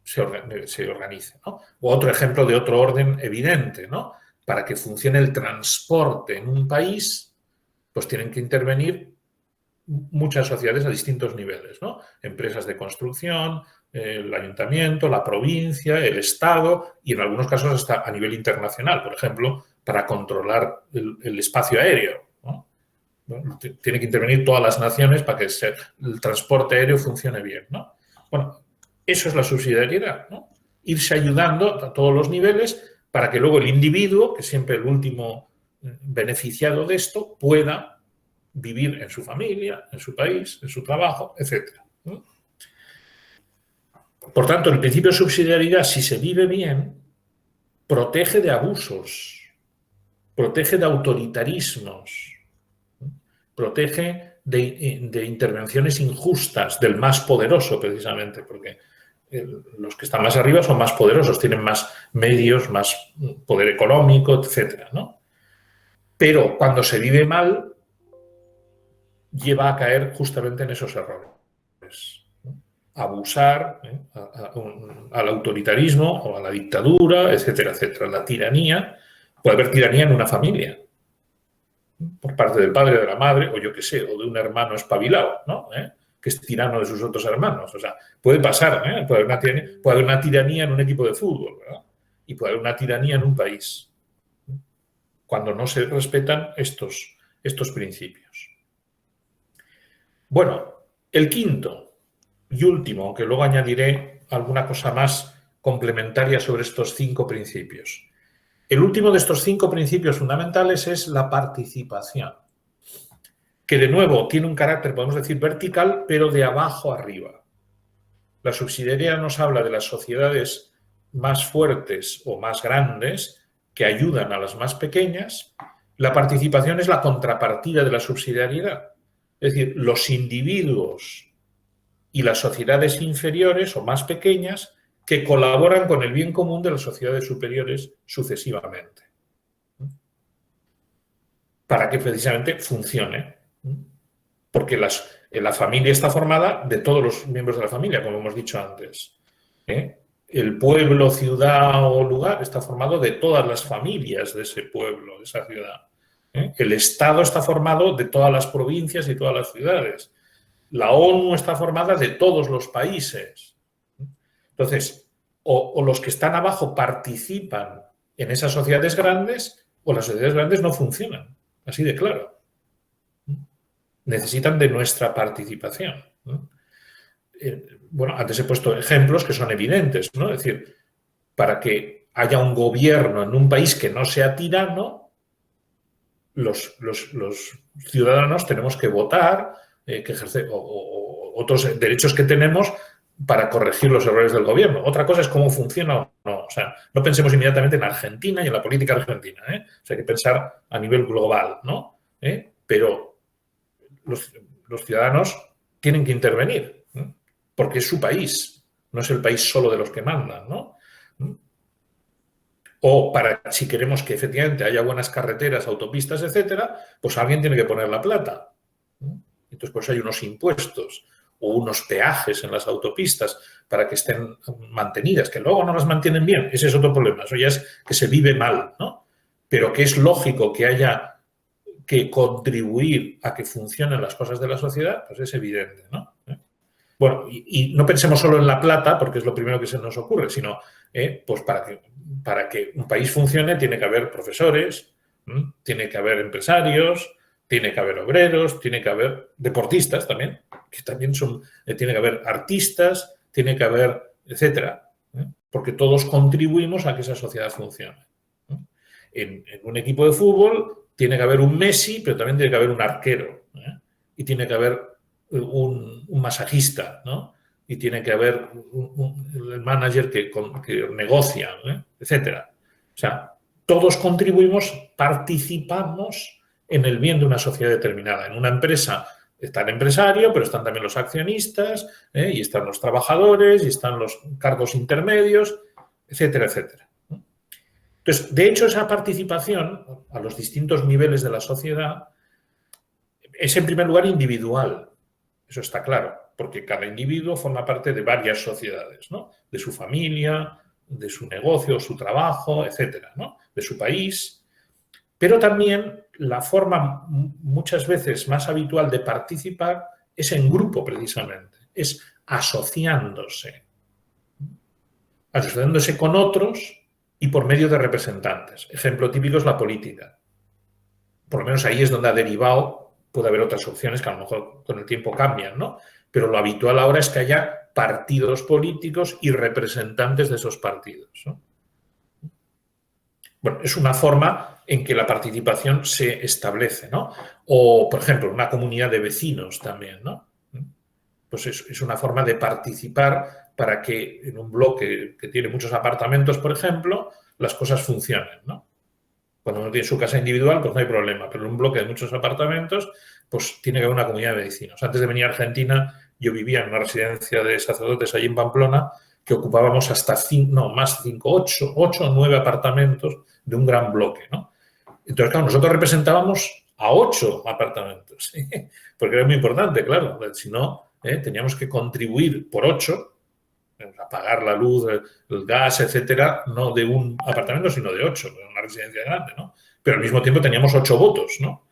se organice, ¿no? O otro ejemplo de otro orden evidente, ¿no? Para que funcione el transporte en un país, pues tienen que intervenir muchas sociedades a distintos niveles, ¿no? Empresas de construcción, el ayuntamiento, la provincia, el Estado y en algunos casos hasta a nivel internacional, por ejemplo, para controlar el espacio aéreo, ¿no? Tiene que intervenir todas las naciones para que el transporte aéreo funcione bien, ¿no? Bueno, eso es la subsidiariedad, ¿no? Irse ayudando a todos los niveles para que luego el individuo, que es siempre el último beneficiado de esto, pueda vivir en su familia, en su país, en su trabajo, etc. Por tanto, el principio de subsidiariedad, si se vive bien, protege de abusos, protege de autoritarismos, protege de intervenciones injustas del más poderoso, precisamente, porque los que están más arriba son más poderosos, tienen más medios, más poder económico, etc., ¿no? Pero cuando se vive mal, lleva a caer justamente en esos errores. Abusar al autoritarismo o a la dictadura, etcétera, etcétera. La tiranía, puede haber tiranía en una familia, por parte del padre, de la madre, o yo qué sé, o de un hermano espabilado, ¿no? Que es tirano de sus otros hermanos. O sea, puede pasar, puede haber una tiranía en un equipo de fútbol, ¿verdad? Y puede haber una tiranía en un país, cuando no se respetan estos principios. Bueno, el quinto y último, aunque luego añadiré alguna cosa más complementaria sobre estos 5 principios. El último de estos 5 principios fundamentales es la participación. que de nuevo tiene un carácter, podemos decir, vertical, pero de abajo arriba. La subsidiariedad nos habla de las sociedades más fuertes o más grandes que ayudan a las más pequeñas. La participación es la contrapartida de la subsidiariedad. Es decir, los individuos y las sociedades inferiores o más pequeñas que colaboran con el bien común de las sociedades superiores sucesivamente, para que precisamente funcione. Porque la familia está formada de todos los miembros de la familia, como hemos dicho antes. El pueblo, ciudad o lugar está formado de todas las familias de ese pueblo, de esa ciudad. El Estado está formado de todas las provincias y todas las ciudades. La ONU está formada de todos los países. Entonces, o los que están abajo participan en esas sociedades grandes, o las sociedades grandes no funcionan. Así de claro. Necesitan de nuestra participación. Bueno, antes he puesto ejemplos que son evidentes, ¿no? Es decir, para que haya un gobierno en un país que no sea tirano, los ciudadanos tenemos que votar, que ejercer otros derechos que tenemos para corregir los errores del gobierno. Otra cosa es cómo funciona o no. O sea, no pensemos inmediatamente en Argentina y en la política argentina. O sea, hay que pensar a nivel global, ¿no? Pero los ciudadanos tienen que intervenir, ¿no? Porque es su país, no es el país solo de los que mandan, ¿no? O para, si queremos que efectivamente haya buenas carreteras, autopistas, etcétera, pues alguien tiene que poner la plata. Entonces, por eso hay unos impuestos o unos peajes en las autopistas para que estén mantenidas, que luego no las mantienen bien. Ese es otro problema. Eso ya es que se vive mal, ¿no? Pero que es lógico que haya que contribuir a que funcionen las cosas de la sociedad, pues es evidente, ¿no? Bueno, y no pensemos solo en la plata, porque es lo primero que se nos ocurre, sino pues para que un país funcione tiene que haber profesores, tiene que haber empresarios, tiene que haber obreros, tiene que haber deportistas también, que también son, tiene que haber artistas, tiene que haber, etcétera, porque todos contribuimos a que esa sociedad funcione. En un equipo de fútbol tiene que haber un Messi, pero también tiene que haber un arquero, y tiene que haber un masajista, ¿no? Y tiene que haber el manager que negocia, etcétera. O sea, todos contribuimos, participamos en el bien de una sociedad determinada. En una empresa está el empresario, pero están también los accionistas, y están los trabajadores, y están los cargos intermedios, etcétera, etcétera. Entonces, de hecho, esa participación a los distintos niveles de la sociedad es, en primer lugar, individual. Eso está claro, porque cada individuo forma parte de varias sociedades, ¿no? De su familia, de su negocio, su trabajo, etcétera, ¿no? De su país. Pero también la forma muchas veces más habitual de participar es en grupo, precisamente. Es asociándose con otros y por medio de representantes. Ejemplo típico es la política. Por lo menos ahí es donde ha derivado. Puede haber otras opciones que a lo mejor con el tiempo cambian, ¿no? Pero lo habitual ahora es que haya partidos políticos y representantes de esos partidos, ¿no? Bueno, es una forma en que la participación se establece, ¿no? O, por ejemplo, una comunidad de vecinos también, ¿no? Pues es una forma de participar para que en un bloque que tiene muchos apartamentos, por ejemplo, las cosas funcionen, ¿no? Cuando uno tiene su casa individual, pues no hay problema, pero en un bloque de muchos apartamentos, pues tiene que haber una comunidad de vecinos. Antes de venir a Argentina, yo vivía en una residencia de sacerdotes allí en Pamplona, que ocupábamos hasta 8 o 9 apartamentos de un gran bloque, ¿no? Entonces, claro, nosotros representábamos a 8 apartamentos, ¿sí? Porque era muy importante, claro. Si no, teníamos que contribuir por 8 a pagar la luz, el gas, etcétera, no de un apartamento, sino de 8, una residencia grande, ¿no? Pero al mismo tiempo teníamos 8 votos, ¿no?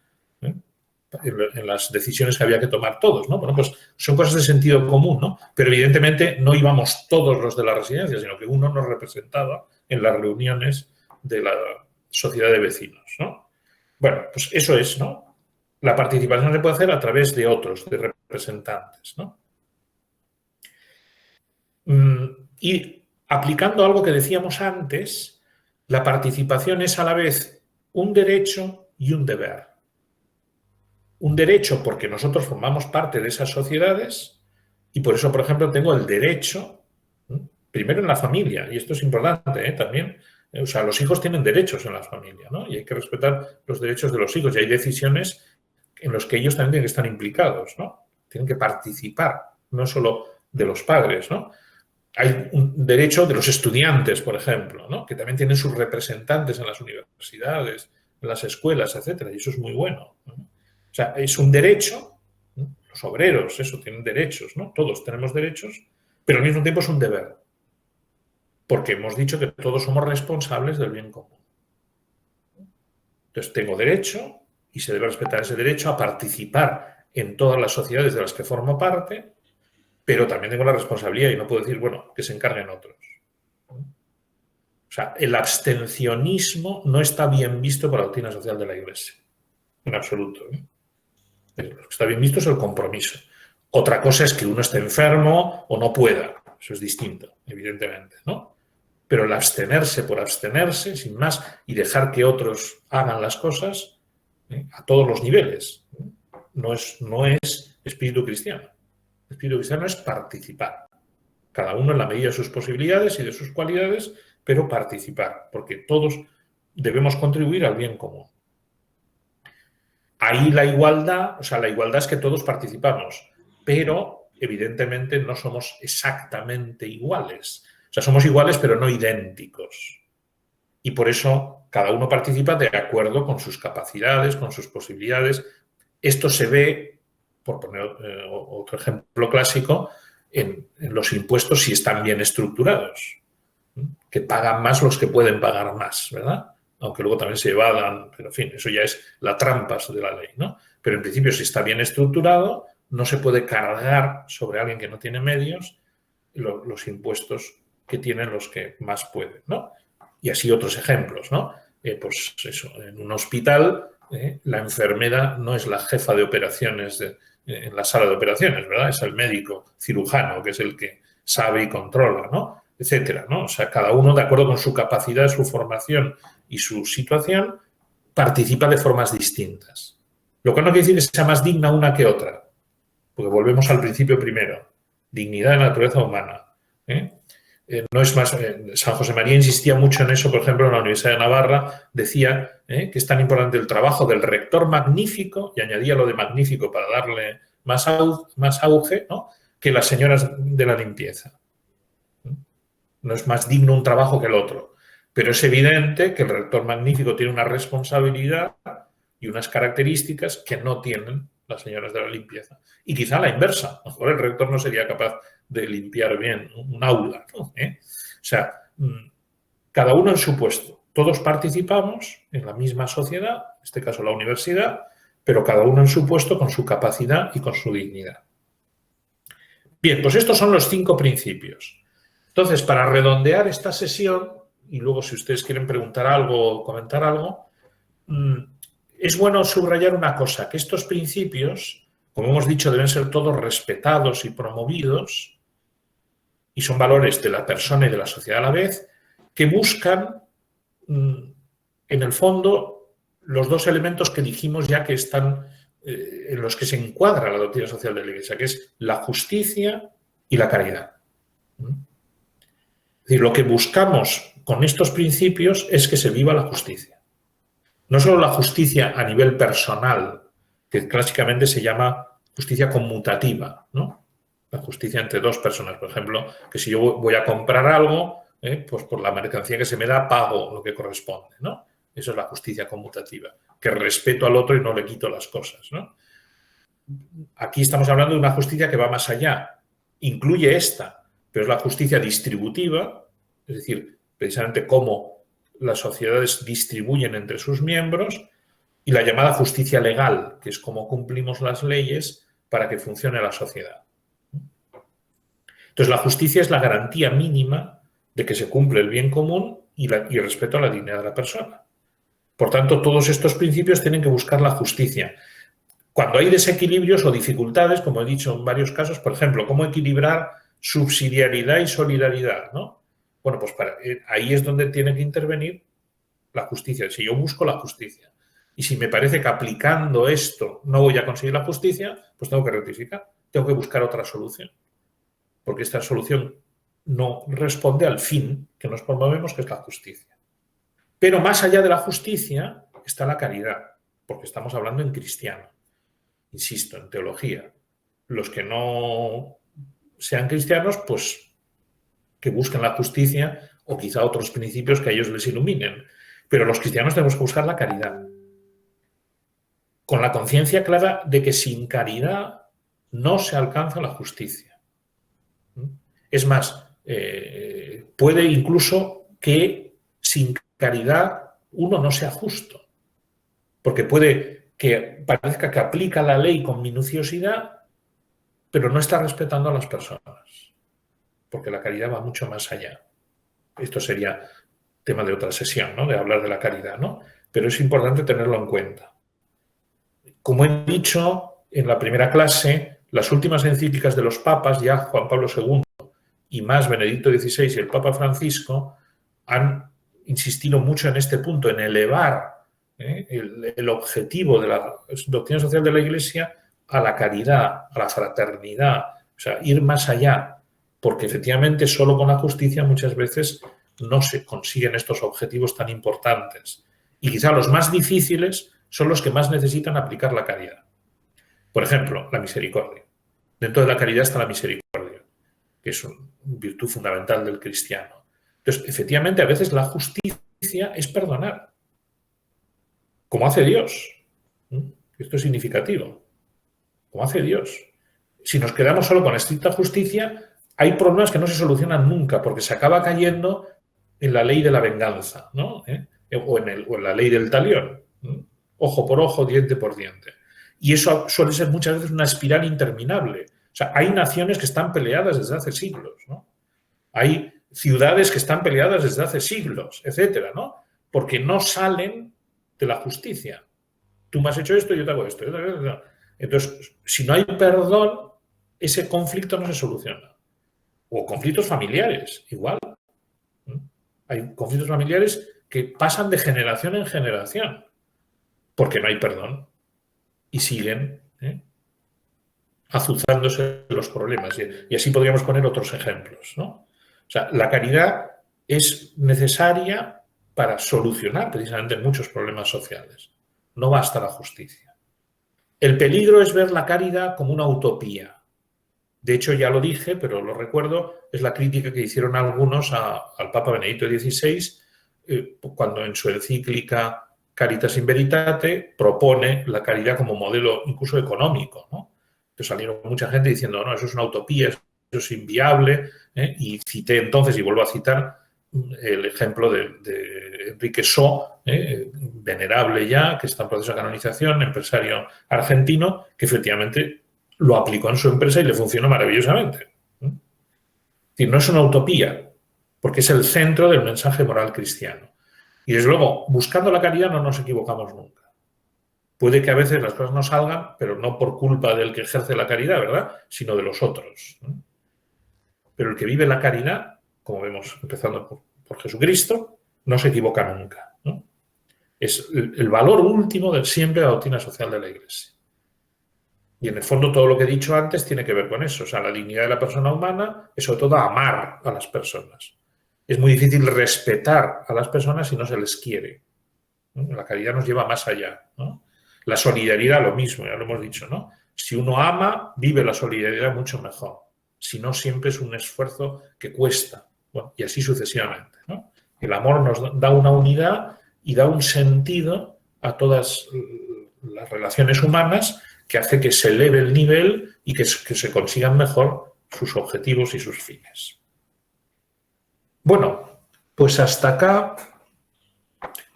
En las decisiones que había que tomar todos, ¿no? Bueno, pues son cosas de sentido común, ¿no? Pero evidentemente no íbamos todos los de la residencia, sino que uno nos representaba en las reuniones de la sociedad de vecinos, ¿no? Bueno, pues eso es, ¿no? La participación se puede hacer a través de otros, de representantes, ¿no? Y aplicando algo que decíamos antes, la participación es a la vez un derecho y un deber. un derecho porque nosotros formamos parte de esas sociedades y por eso, por ejemplo, tengo el derecho, primero en la familia, y esto es importante también, o sea, los hijos tienen derechos en la familia, ¿no? Y hay que respetar los derechos de los hijos y hay decisiones en las que ellos también tienen que estar implicados, ¿no? Tienen que participar, no solo de los padres, ¿no? Hay un derecho de los estudiantes, por ejemplo, ¿no? Que también tienen sus representantes en las universidades, en las escuelas, etcétera, y eso es muy bueno, ¿no? O sea, es un derecho, ¿no? Los obreros, eso, tienen derechos, ¿no? Todos tenemos derechos, pero al mismo tiempo es un deber, porque hemos dicho que todos somos responsables del bien común. Entonces, tengo derecho, y se debe respetar ese derecho, a participar en todas las sociedades de las que formo parte, pero también tengo la responsabilidad y no puedo decir, bueno, que se encarguen otros. O sea, el abstencionismo no está bien visto por la doctrina social de la Iglesia, en absoluto. Lo que está bien visto es el compromiso. Otra cosa es que uno esté enfermo o no pueda. Eso es distinto, evidentemente, ¿no? Pero el abstenerse por abstenerse, sin más, y dejar que otros hagan las cosas, a todos los niveles, no es espíritu cristiano. El espíritu cristiano es participar. Cada uno en la medida de sus posibilidades y de sus cualidades, pero participar, porque todos debemos contribuir al bien común. Ahí la igualdad, o sea, la igualdad es que todos participamos, pero evidentemente no somos exactamente iguales. O sea, somos iguales, pero no idénticos. Y por eso cada uno participa de acuerdo con sus capacidades, con sus posibilidades. Esto se ve, por poner otro ejemplo clásico, en los impuestos si están bien estructurados, que pagan más los que pueden pagar más, ¿verdad? Aunque luego también se evadan, pero en fin, eso ya es la trampa de la ley, ¿no? Pero en principio, si está bien estructurado, no se puede cargar sobre alguien que no tiene medios los impuestos que tienen los que más pueden, ¿no? Y así otros ejemplos, ¿no? Pues eso, en un hospital la enfermera no es la jefa de operaciones en la sala de operaciones, ¿verdad? Es el médico cirujano, que es el que sabe y controla, ¿no? Etcétera, ¿no? O sea, cada uno, de acuerdo con su capacidad, su formación y su situación, participa de formas distintas. Lo que no quiere decir que sea más digna una que otra, porque volvemos al principio primero, dignidad de la naturaleza humana. No es más, San José María insistía mucho en eso, por ejemplo, en la Universidad de Navarra, decía que es tan importante el trabajo del rector magnífico, y añadía lo de magnífico para darle más auge, ¿no?, que las señoras de la limpieza. No es más digno un trabajo que el otro. Pero es evidente que el rector magnífico tiene una responsabilidad y unas características que no tienen las señoras de la limpieza. Y quizá la inversa. A lo mejor el rector no sería capaz de limpiar bien un aula, ¿no? O sea, cada uno en su puesto. Todos participamos en la misma sociedad, en este caso la universidad, pero cada uno en su puesto con su capacidad y con su dignidad. Bien, pues estos son los 5 principios. Entonces, para redondear esta sesión, y luego si ustedes quieren preguntar algo o comentar algo, es bueno subrayar una cosa, que estos principios, como hemos dicho, deben ser todos respetados y promovidos, y son valores de la persona y de la sociedad a la vez, que buscan, en el fondo, los 2 elementos que dijimos ya que están en los que se encuadra la doctrina social de la Iglesia, que es la justicia y la caridad. Es decir, lo que buscamos con estos principios es que se viva la justicia. No solo la justicia a nivel personal, que clásicamente se llama justicia conmutativa, ¿no? La justicia entre 2 personas, por ejemplo, que si yo voy a comprar algo, pues por la mercancía que se me da pago lo que corresponde, ¿no? Eso es la justicia conmutativa, que respeto al otro y no le quito las cosas, ¿no? Aquí estamos hablando de una justicia que va más allá, incluye esta, pero es la justicia distributiva, es decir, precisamente cómo las sociedades distribuyen entre sus miembros, y la llamada justicia legal, que es cómo cumplimos las leyes para que funcione la sociedad. Entonces, la justicia es la garantía mínima de que se cumple el bien común y el respeto a la dignidad de la persona. Por tanto, todos estos principios tienen que buscar la justicia. Cuando hay desequilibrios o dificultades, como he dicho en varios casos, por ejemplo, cómo equilibrar subsidiariedad y solidaridad, ¿no? Bueno, pues ahí es donde tiene que intervenir la justicia. Si yo busco la justicia. Y si me parece que aplicando esto no voy a conseguir la justicia, pues tengo que rectificar, tengo que buscar otra solución. Porque esta solución no responde al fin que nos promovemos, que es la justicia. Pero más allá de la justicia está la caridad, porque estamos hablando en cristiano, insisto, en teología. Los que no sean cristianos, pues que busquen la justicia o quizá otros principios que a ellos les iluminen. Pero los cristianos tenemos que buscar la caridad, con la conciencia clara de que sin caridad no se alcanza la justicia. Es más, puede incluso que sin caridad uno no sea justo, porque puede que parezca que aplica la ley con minuciosidad, pero no está respetando a las personas, porque la caridad va mucho más allá. Esto sería tema de otra sesión, ¿no? De hablar de la caridad, ¿no? Pero es importante tenerlo en cuenta. Como he dicho en la primera clase, las últimas encíclicas de los papas, ya Juan Pablo II y más Benedicto XVI y el Papa Francisco, han insistido mucho en este punto, en elevar el objetivo de la doctrina social de la Iglesia a la caridad, a la fraternidad, o sea, ir más allá, porque efectivamente solo con la justicia muchas veces no se consiguen estos objetivos tan importantes. Y quizá los más difíciles son los que más necesitan aplicar la caridad. Por ejemplo, la misericordia. Dentro de la caridad está la misericordia, que es una virtud fundamental del cristiano. Entonces, efectivamente, a veces la justicia es perdonar, como hace Dios. Esto es significativo. Como hace Dios. Si nos quedamos solo con estricta justicia, hay problemas que no se solucionan nunca, porque se acaba cayendo en la ley de la venganza, ¿no? O en la ley del talión. Ojo por ojo, diente por diente. Y eso suele ser muchas veces una espiral interminable. O sea, hay naciones que están peleadas desde hace siglos, ¿no? Hay ciudades que están peleadas desde hace siglos, etcétera, ¿no? Porque no salen de la justicia. Tú me has hecho esto, yo te hago esto. Entonces, si no hay perdón, ese conflicto no se soluciona. O conflictos familiares, igual. Hay conflictos familiares que pasan de generación en generación porque no hay perdón y siguen azuzándose los problemas. Y así podríamos poner otros ejemplos, ¿no? O sea, la caridad es necesaria para solucionar precisamente muchos problemas sociales. No basta la justicia. El peligro es ver la caridad como una utopía. De hecho, ya lo dije, pero lo recuerdo, es la crítica que hicieron algunos al Papa Benedicto XVI cuando en su encíclica Caritas in Veritate propone la caridad como modelo incluso económico, ¿no? Entonces salieron mucha gente diciendo, no, eso es una utopía, eso es inviable, y cité entonces, y vuelvo a citar, el ejemplo de Enrique So, venerable ya, que está en proceso de canonización, empresario argentino, que efectivamente lo aplicó en su empresa y le funcionó maravillosamente. Es decir, no es una utopía, porque es el centro del mensaje moral cristiano. Y desde luego, buscando la caridad no nos equivocamos nunca. Puede que a veces las cosas no salgan, pero no por culpa del que ejerce la caridad, ¿verdad?, sino de los otros. Pero el que vive la caridad, como vemos empezando por Jesucristo, no se equivoca nunca, ¿no? Es el valor último de siempre de la doctrina social de la Iglesia. Y en el fondo todo lo que he dicho antes tiene que ver con eso. O sea, la dignidad de la persona humana es sobre todo amar a las personas. Es muy difícil respetar a las personas si no se les quiere, ¿no? La caridad nos lleva más allá, ¿no? La solidaridad lo mismo, ya lo hemos dicho, ¿no? Si uno ama, vive la solidaridad mucho mejor. Si no, siempre es un esfuerzo que cuesta. Bueno, y así sucesivamente, ¿no? El amor nos da una unidad y da un sentido a todas las relaciones humanas que hace que se eleve el nivel y que se consigan mejor sus objetivos y sus fines. Bueno, pues hasta acá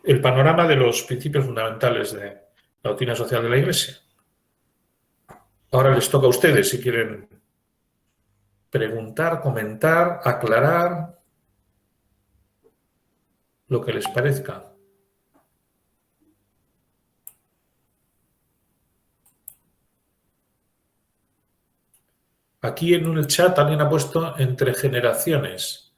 el panorama de los principios fundamentales de la doctrina social de la Iglesia. Ahora les toca a ustedes si quieren preguntar, comentar, aclarar lo que les parezca. Aquí en el chat alguien ha puesto entre generaciones.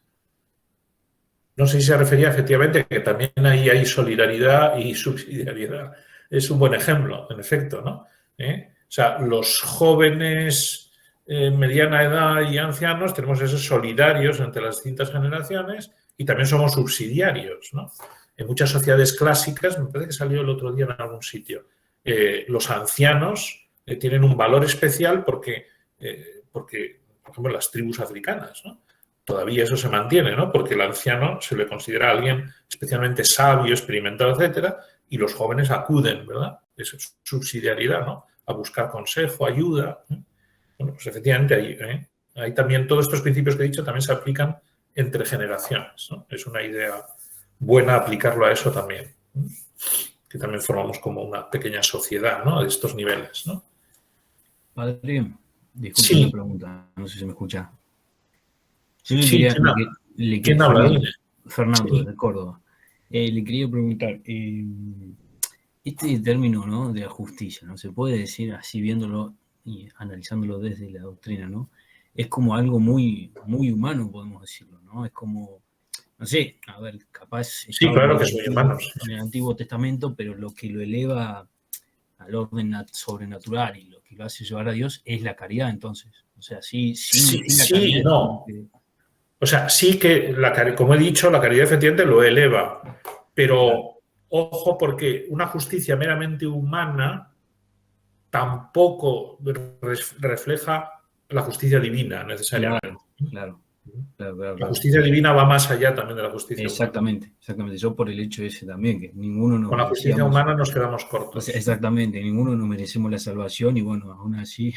No sé si se refería efectivamente que también ahí hay solidaridad y subsidiariedad. es un buen ejemplo, en efecto, ¿no? O sea, los jóvenes, mediana edad y ancianos tenemos esos solidarios entre las distintas generaciones y también somos subsidiarios, ¿no? En muchas sociedades clásicas, me parece que salió el otro día en algún sitio, los ancianos tienen un valor especial porque, por ejemplo, las tribus africanas, ¿no? Todavía eso se mantiene, ¿no? Porque el anciano se le considera alguien especialmente sabio, experimentado, etcétera, y los jóvenes acuden, ¿verdad? Es subsidiariedad, ¿no? A buscar consejo, ayuda. Bueno, pues efectivamente ahí también todos estos principios que he dicho también se aplican entre generaciones, ¿no? Es una idea buena aplicarlo a eso también, ¿no? Que también formamos como una pequeña sociedad, ¿no? De estos niveles, ¿no? Padre, disculpe Sí. la pregunta, no sé si me escucha. Yo Sí, ¿quién habla? Fernando, Sí. de Córdoba. Le quería preguntar, este término, ¿no?, de la justicia, ¿no? Se puede decir así viéndolo y analizándolo desde la doctrina, ¿no? Es como algo muy, muy humano, podemos decirlo, ¿no? Es como, no sé, a ver, capaz Sí, estaba claro que soy humano. en el Antiguo Testamento, pero lo que lo eleva al orden sobrenatural y lo que lo hace llevar a Dios es la caridad, entonces. O sea, sin la caridad. No. O sea, sí que, como he dicho, la caridad efectivamente lo eleva, pero claro, ojo, porque una justicia meramente humana tampoco refleja la justicia divina necesariamente. Claro. La justicia divina va más allá también de la justicia humana. Exactamente. Yo por el hecho ese también, que ninguno nos con la justicia humana nos quedamos cortos. Exactamente, ninguno nos merecemos la salvación y bueno, aún así...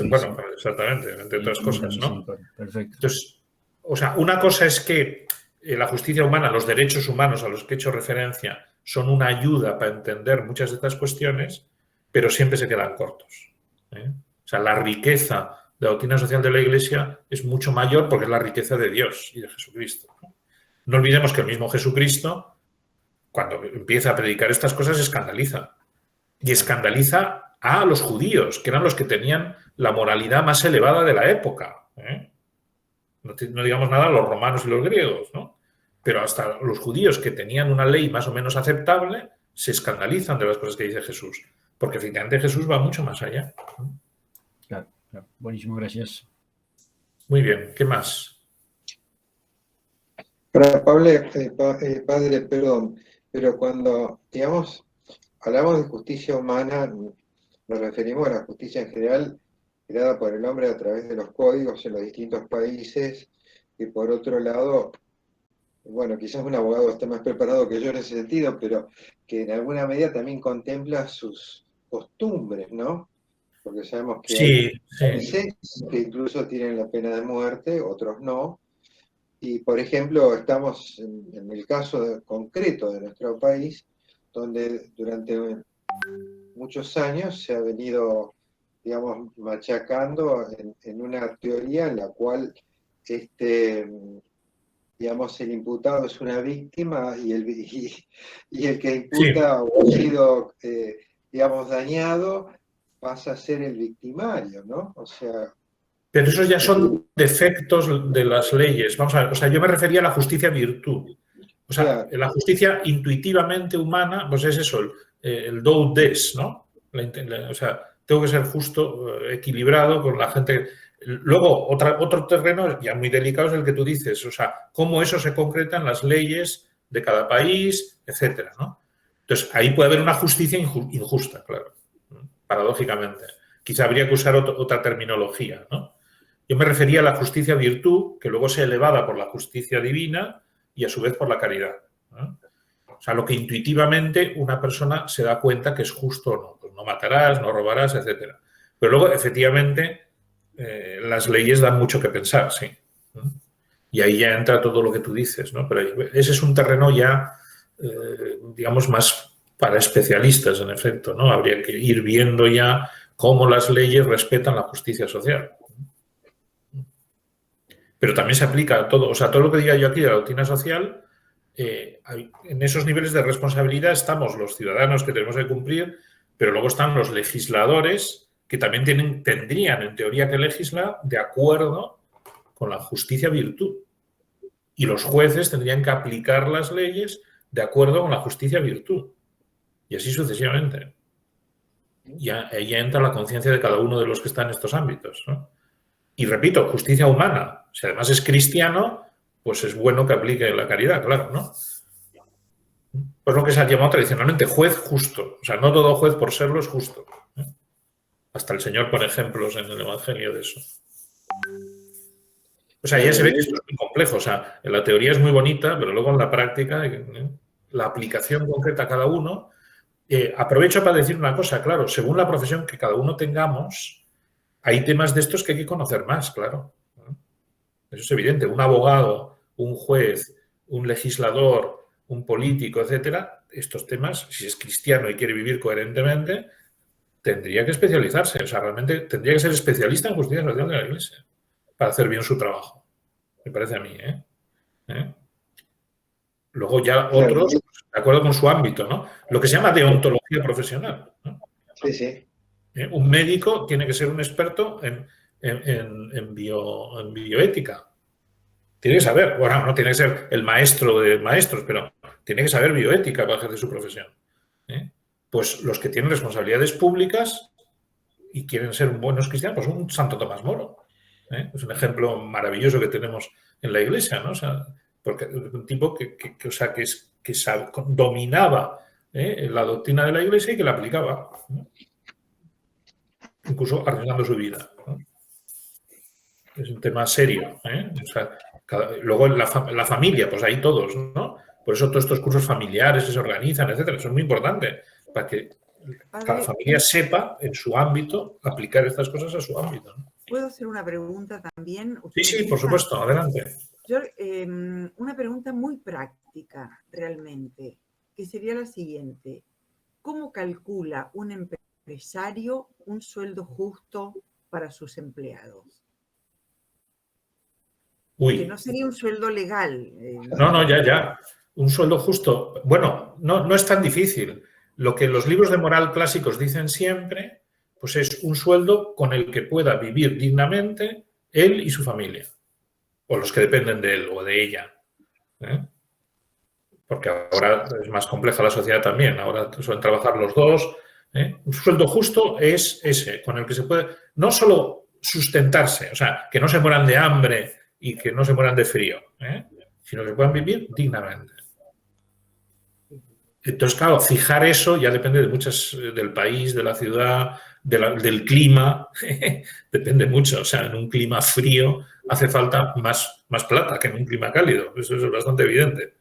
bueno, exactamente, entre otras cosas, ¿no? Perfecto. Entonces, o sea, una cosa es que la justicia humana, los derechos humanos a los que he hecho referencia, son una ayuda para entender muchas de estas cuestiones, pero siempre se quedan cortos. O sea, la riqueza de la doctrina social de la Iglesia es mucho mayor porque es la riqueza de Dios y de Jesucristo. No olvidemos que el mismo Jesucristo, cuando empieza a predicar estas cosas, escandaliza. Y escandaliza a los judíos, que eran los que tenían la moralidad más elevada de la época. No digamos nada a los romanos y los griegos, ¿no? Pero hasta los judíos que tenían una ley más o menos aceptable se escandalizan de las cosas que dice Jesús, porque efectivamente Jesús va mucho más allá. Claro. Buenísimo, gracias. Muy bien, ¿qué más? Padre, perdón, pero cuando, digamos, hablamos de justicia humana, nos referimos a la justicia en general creada por el hombre a través de los códigos en los distintos países, y por otro lado, bueno, quizás un abogado esté más preparado que yo en ese sentido, pero que en alguna medida también contempla sus costumbres, ¿no? Porque sabemos que hay países que incluso tienen la pena de muerte, otros no. Y, por ejemplo, estamos en el caso concreto de nuestro país, donde durante muchos años se ha venido, digamos, machacando en una teoría en la cual, digamos, el imputado es una víctima y el que imputa o ha sido, digamos, dañado pasa a ser el victimario, ¿no? O sea... Pero esos ya son defectos de las leyes. Vamos a ver, o sea, yo me refería a la justicia virtud. O sea, la justicia intuitivamente humana, pues es eso, el do des, ¿no? O sea, tengo que ser justo, equilibrado con la gente. Luego, otro terreno ya muy delicado es el que tú dices, o sea, cómo eso se concreta en las leyes de cada país, etcétera, ¿no? Entonces, ahí puede haber una justicia injusta, claro, paradójicamente. Quizá habría que usar otra terminología, ¿no? Yo me refería a la justicia virtud, que luego se elevada por la justicia divina y a su vez por la caridad, ¿no? O sea, lo que intuitivamente una persona se da cuenta que es justo o no. Pues no matarás, no robarás, etc. Pero luego, efectivamente, las leyes dan mucho que pensar, sí. Y ahí ya entra todo lo que tú dices, ¿no? Pero ese es un terreno ya, digamos, más para especialistas, en efecto, ¿no? Habría que ir viendo ya cómo las leyes respetan la justicia social. Pero también se aplica a todo, o sea, todo lo que diga yo aquí de la doctrina social, en esos niveles de responsabilidad estamos los ciudadanos que tenemos que cumplir, pero luego están los legisladores que también tendrían en teoría que legislar de acuerdo con la justicia virtud. Y los jueces tendrían que aplicar las leyes de acuerdo con la justicia virtud. y así sucesivamente. Y ahí entra la conciencia de cada uno de los que están en estos ámbitos, ¿no? Y repito, justicia humana. Si además es cristiano, pues es bueno que aplique la caridad, claro, ¿no? Pues lo que se ha llamado tradicionalmente juez justo. O sea, no todo juez por serlo es justo, ¿eh? Hasta el Señor pone ejemplos en el Evangelio de eso. O sea, ya se ve que esto es muy complejo. O sea, en la teoría es muy bonita, pero luego en la práctica, la aplicación concreta a cada uno. Aprovecho para decir una cosa, claro, según la profesión que cada uno tengamos, hay temas de estos que hay que conocer más, claro. Eso es evidente. Un abogado, un juez, un legislador, un político, etcétera, estos temas, si es cristiano y quiere vivir coherentemente, tendría que especializarse. O sea, realmente tendría que ser especialista en justicia social de la Iglesia para hacer bien su trabajo. Me parece a mí, ¿eh? Luego ya otros, de acuerdo con su ámbito, ¿no? Lo que se llama deontología profesional, ¿no? Sí, sí. Un médico tiene que ser un experto en bioética. Tiene que saber, bueno, no tiene que ser el maestro de maestros, pero tiene que saber bioética para ejercer su profesión. Pues los que tienen responsabilidades públicas y quieren ser buenos cristianos, pues un Santo Tomás Moro. Es un ejemplo maravilloso que tenemos en la Iglesia, ¿no? O sea, porque un tipo que dominaba la doctrina de la Iglesia y que la aplicaba, ¿no? Incluso arriesgando su vida, ¿no? Es un tema serio, ¿eh? O sea, luego la familia, pues ahí todos, ¿no? Por eso todos estos cursos familiares que se organizan, etcétera, son muy importantes para que cada familia sepa en su ámbito aplicar estas cosas a su ámbito, ¿no? ¿Puedo hacer una pregunta también? Sí, por supuesto, adelante. Yo, una pregunta muy práctica, realmente, que sería la siguiente. ¿Cómo calcula un empresario un sueldo justo para sus empleados? Uy. Que no sería un sueldo legal. No, ya. Un sueldo justo. Bueno, no es tan difícil. Lo que los libros de moral clásicos dicen siempre, pues es un sueldo con el que pueda vivir dignamente él y su familia, o los que dependen de él o de ella, ¿eh? Porque ahora es más compleja la sociedad también, ahora suelen trabajar los dos, ¿eh? Un sueldo justo es ese, con el que se puede no solo sustentarse, o sea, que no se mueran de hambre y que no se mueran de frío, sino que puedan vivir dignamente. Entonces, claro, fijar eso ya depende de muchas, del país, de la ciudad, del clima, depende mucho. O sea, en un clima frío hace falta más plata que en un clima cálido. Eso es bastante evidente,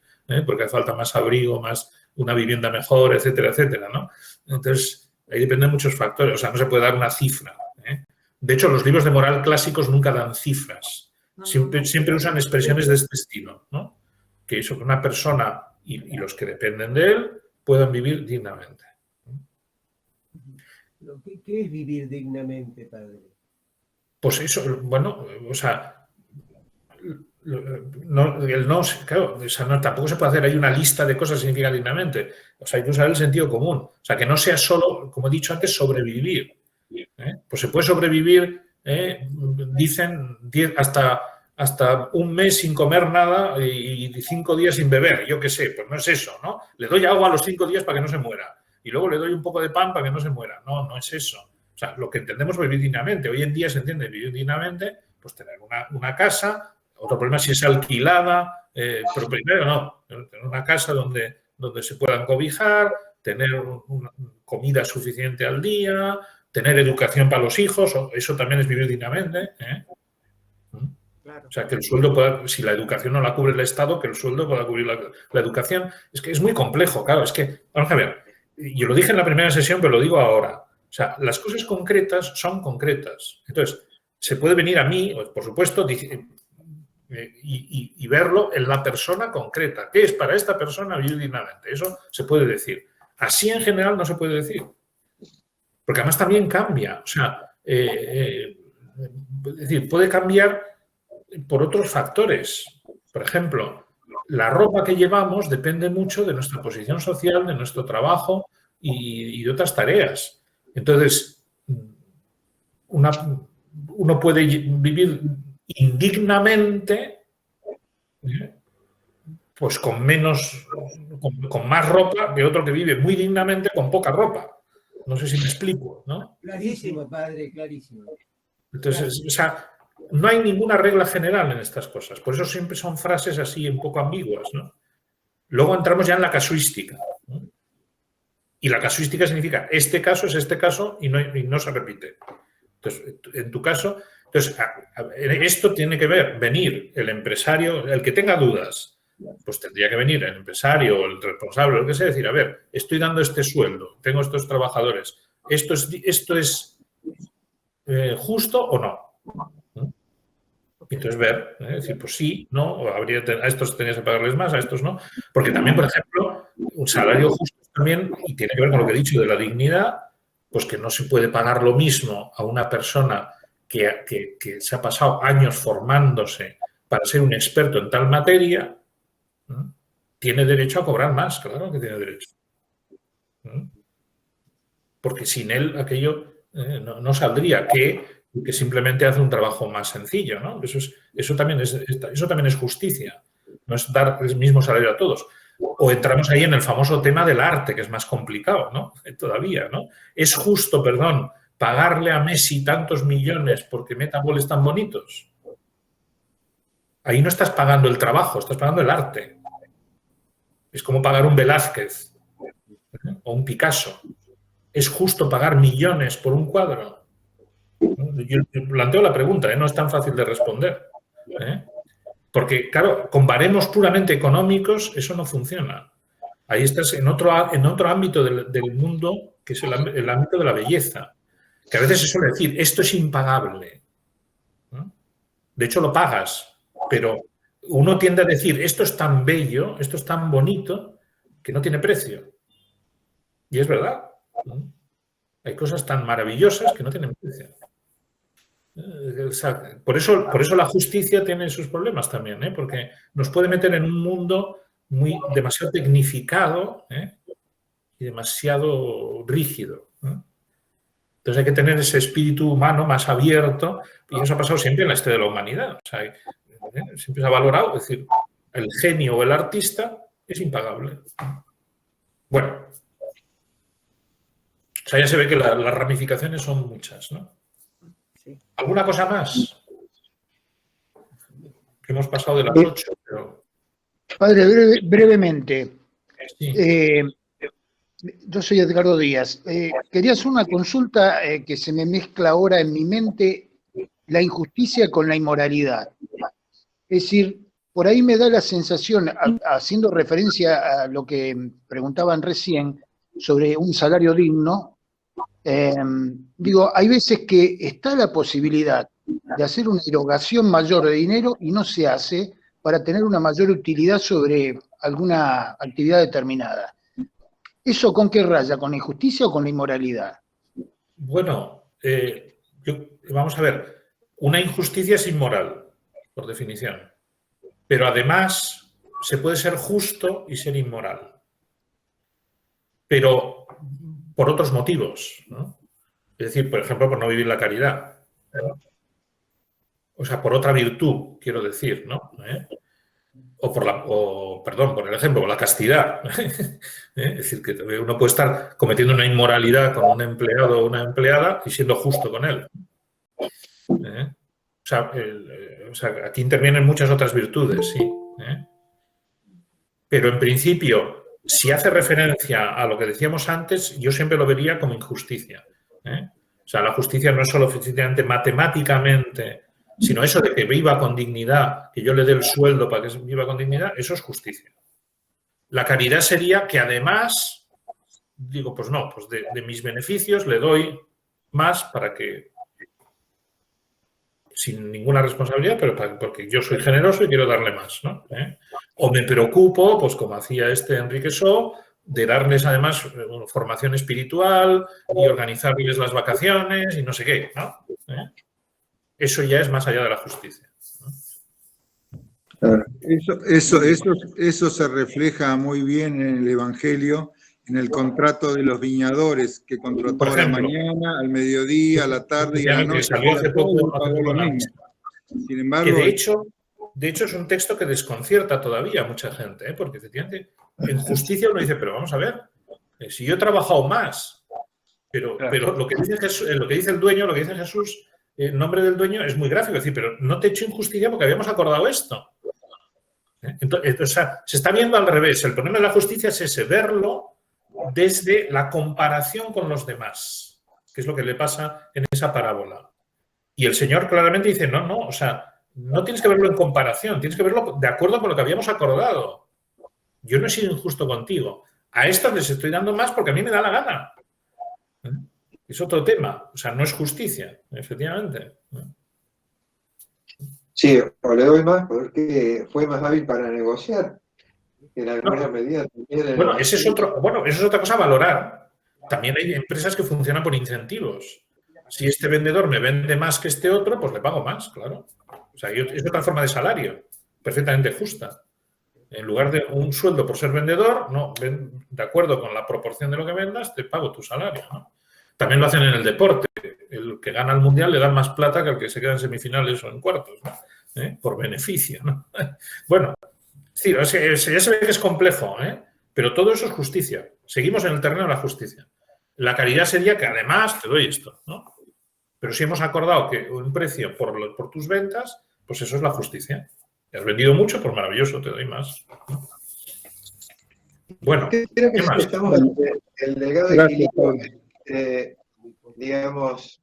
porque hace falta más abrigo, más una vivienda mejor, etcétera, etcétera, ¿no? Entonces, ahí dependen muchos factores. O sea, no se puede dar una cifra. De hecho, los libros de moral clásicos nunca dan cifras. Siempre usan expresiones de este estilo, ¿no? Que eso, que una persona y los que dependen de él puedan vivir dignamente. ¿Qué es vivir dignamente, padre? Pues eso, bueno, o sea, claro, o sea, tampoco se puede hacer ahí una lista de cosas que significa dignamente. O sea, hay que usar el sentido común. O sea, que no sea solo, como he dicho antes, sobrevivir. Pues se puede sobrevivir, dicen, hasta un mes sin comer nada y 5 días sin beber, yo qué sé, pues no es eso, ¿no? Le doy agua a los 5 días para que no se muera y luego le doy un poco de pan para que no se muera. No es eso. O sea, lo que entendemos vivir dignamente. Hoy en día se entiende vivir dignamente, pues tener una casa, otro problema si es alquilada, pero primero no, tener una casa donde se puedan cobijar, tener una comida suficiente al día, tener educación para los hijos, eso también es vivir dignamente, Claro. O sea, que el sueldo pueda, si la educación no la cubre el Estado, que el sueldo pueda cubrir la educación. Es que es muy complejo, claro. Es que, vamos a ver, yo lo dije en la primera sesión, pero lo digo ahora. O sea, las cosas concretas son concretas. Entonces, se puede venir a mí, por supuesto, y verlo en la persona concreta. ¿Qué es para esta persona vivir dignamente? Eso se puede decir. Así en general no se puede decir. Porque además también cambia. O sea, es decir, puede cambiar por otros factores. Por ejemplo, la ropa que llevamos depende mucho de nuestra posición social, de nuestro trabajo y de otras tareas. Entonces, uno puede vivir indignamente pues con menos, con más ropa que otro que vive muy dignamente con poca ropa. No sé si me explico, ¿no? Clarísimo, padre, clarísimo. Entonces, o sea, no hay ninguna regla general en estas cosas. Por eso siempre son frases así un poco ambiguas, ¿no? Luego entramos ya en la casuística, ¿no? Y la casuística significa este caso es este caso y no se repite. Entonces, en tu caso, esto tiene que venir el empresario, el que tenga dudas, pues tendría que venir el empresario o el responsable, lo que sea, decir, a ver, estoy dando este sueldo, tengo estos trabajadores, ¿esto es justo o no? Entonces ver, decir, pues sí, no, a estos tenías que pagarles más, a estos no. Porque también, por ejemplo, un salario justo también, y tiene que ver con lo que he dicho de la dignidad, pues que no se puede pagar lo mismo a una persona que se ha pasado años formándose para ser un experto en tal materia, ¿no? Tiene derecho a cobrar más, claro que tiene derecho. ¿No? Porque sin él aquello no saldría, que simplemente hace un trabajo más sencillo, ¿no? Eso también es justicia, no es dar el mismo salario a todos. O entramos ahí en el famoso tema del arte, que es más complicado, ¿no? Todavía, ¿no? Es justo, perdón, pagarle a Messi tantos millones porque meta goles tan bonitos. Ahí no estás pagando el trabajo, estás pagando el arte. Es como pagar un Velázquez, ¿no? O un Picasso. ¿Es justo pagar millones por un cuadro? Yo planteo la pregunta, no es tan fácil de responder. Porque, claro, con baremos puramente económicos eso no funciona. Ahí estás en otro ámbito del mundo, que es el ámbito de la belleza. Que a veces se suele decir, esto es impagable, ¿no? De hecho, lo pagas, pero uno tiende a decir, esto es tan bello, esto es tan bonito, que no tiene precio. Y es verdad, ¿no? Hay cosas tan maravillosas que no tienen precio. O sea, por eso la justicia tiene sus problemas también, porque nos puede meter en un mundo demasiado tecnificado y demasiado rígido. Entonces hay que tener ese espíritu humano más abierto, y eso ha pasado siempre en la historia de la humanidad. O sea, siempre se ha valorado, es decir, el genio o el artista es impagable. Bueno, o sea, ya se ve que las ramificaciones son muchas, ¿no? Sí. ¿Alguna cosa más? Que hemos pasado de las 8, pero... Padre, brevemente. Sí. Yo soy Edgardo Díaz. Quería hacer una consulta que se me mezcla ahora en mi mente, la injusticia con la inmoralidad. Es decir, por ahí me da la sensación, haciendo referencia a lo que preguntaban recién sobre un salario digno, digo, hay veces que está la posibilidad de hacer una erogación mayor de dinero y no se hace para tener una mayor utilidad sobre alguna actividad determinada. ¿Eso con qué raya? ¿Con la injusticia o con la inmoralidad? Bueno, vamos a ver, una injusticia es inmoral, por definición, pero además se puede ser justo y ser inmoral, pero por otros motivos, ¿no? Es decir, por ejemplo, por no vivir la caridad, ¿no? O sea, por otra virtud, quiero decir, ¿no? Por el ejemplo, por la castidad. Es decir, que uno puede estar cometiendo una inmoralidad con un empleado o una empleada y siendo justo con él. O sea, aquí intervienen muchas otras virtudes, sí. Pero en principio, si hace referencia a lo que decíamos antes, yo siempre lo vería como injusticia. O sea, la justicia no es solo efectivamente matemáticamente, sino eso de que viva con dignidad, que yo le dé el sueldo para que viva con dignidad, eso es justicia. La caridad sería que además, digo, pues no, pues de mis beneficios le doy más para que, sin ninguna responsabilidad, pero porque yo soy generoso y quiero darle más, ¿no? O me preocupo, pues como hacía Enrique So, de darles además formación espiritual y organizarles las vacaciones y no sé qué, ¿no? Eso ya es más allá de la justicia, ¿no? Eso se refleja muy bien en el Evangelio, en el contrato de los viñadores, que contrató a la mañana, al mediodía, a la tarde y a la noche. Salió hace poco, Sin embargo, que de hecho, de hecho, es un texto que desconcierta todavía a mucha gente, porque efectivamente en justicia uno dice, pero vamos a ver, si yo he trabajado más, pero lo que dice Jesús, lo que dice el dueño, lo que dice Jesús, en nombre del dueño es muy gráfico, es decir, pero no te he hecho injusticia porque habíamos acordado esto. Entonces, o sea, se está viendo al revés. El problema de la justicia es ese, verlo desde la comparación con los demás, que es lo que le pasa en esa parábola. Y el Señor claramente dice, no, o sea, no tienes que verlo en comparación, tienes que verlo de acuerdo con lo que habíamos acordado. Yo no he sido injusto contigo. A estas les estoy dando más porque a mí me da la gana. Es otro tema. O sea, no es justicia, efectivamente. Sí, o le doy más porque fue más hábil para negociar. En alguna medida también. Bueno, esa es otra cosa a valorar. También hay empresas que funcionan por incentivos. Si este vendedor me vende más que este otro, pues le pago más, claro. O sea, es otra forma de salario, perfectamente justa. En lugar de un sueldo por ser vendedor, no, de acuerdo con la proporción de lo que vendas, te pago tu salario, ¿no? También lo hacen en el deporte. El que gana el mundial le dan más plata que el que se queda en semifinales o en cuartos, ¿no? Por beneficio, ¿no? Bueno, sí, ya se ve que es complejo, pero todo eso es justicia. Seguimos en el terreno de la justicia. La caridad sería que además te doy esto, ¿no? Pero si hemos acordado que un precio por tus ventas, pues eso es la justicia. Te has vendido mucho, pues maravilloso, te doy más. Bueno, creo que ¿qué más? estamos el legado equilibrio, digamos,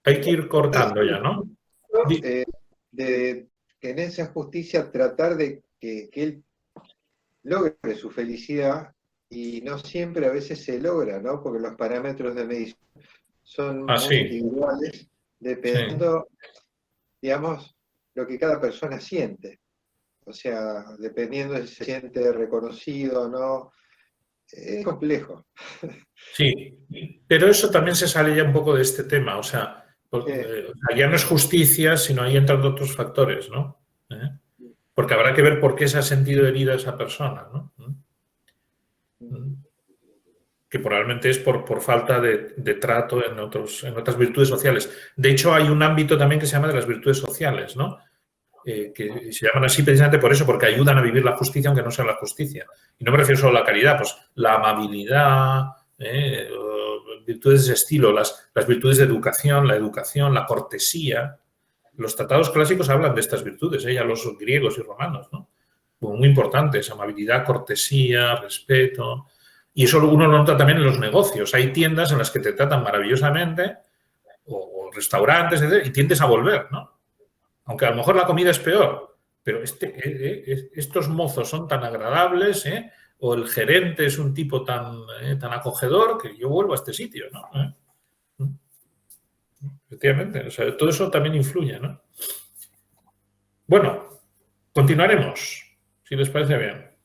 Hay que ir cortando ya, ¿no? de que en esa justicia tratar de que él logre su felicidad y no siempre a veces se logra, ¿no? Porque los parámetros de medición son muy individuales, dependiendo, digamos, lo que cada persona siente. O sea, dependiendo de si se siente reconocido o no, es complejo. Sí, pero eso también se sale ya un poco de este tema, o sea, ya no es justicia, sino ahí entran otros factores, ¿no? Porque habrá que ver por qué se ha sentido herida esa persona, ¿no? Que probablemente es por falta de trato en otras virtudes sociales. De hecho, hay un ámbito también que se llama de las virtudes sociales, ¿no? Que se llaman así precisamente por eso, porque ayudan a vivir la justicia aunque no sea la justicia. Y no me refiero solo a la caridad, pues la amabilidad, virtudes de ese estilo, las virtudes de educación, la cortesía. Los tratados clásicos hablan de estas virtudes, ya los griegos y romanos, ¿no? Muy importantes, amabilidad, cortesía, respeto. Y eso uno lo nota también en los negocios. Hay tiendas en las que te tratan maravillosamente, o restaurantes, etc., y tiendes a volver, ¿no? Aunque a lo mejor la comida es peor, pero estos mozos son tan agradables, o el gerente es un tipo tan acogedor que yo vuelvo a este sitio, ¿no? Efectivamente, o sea, todo eso también influye, ¿no? Bueno, continuaremos, si les parece bien.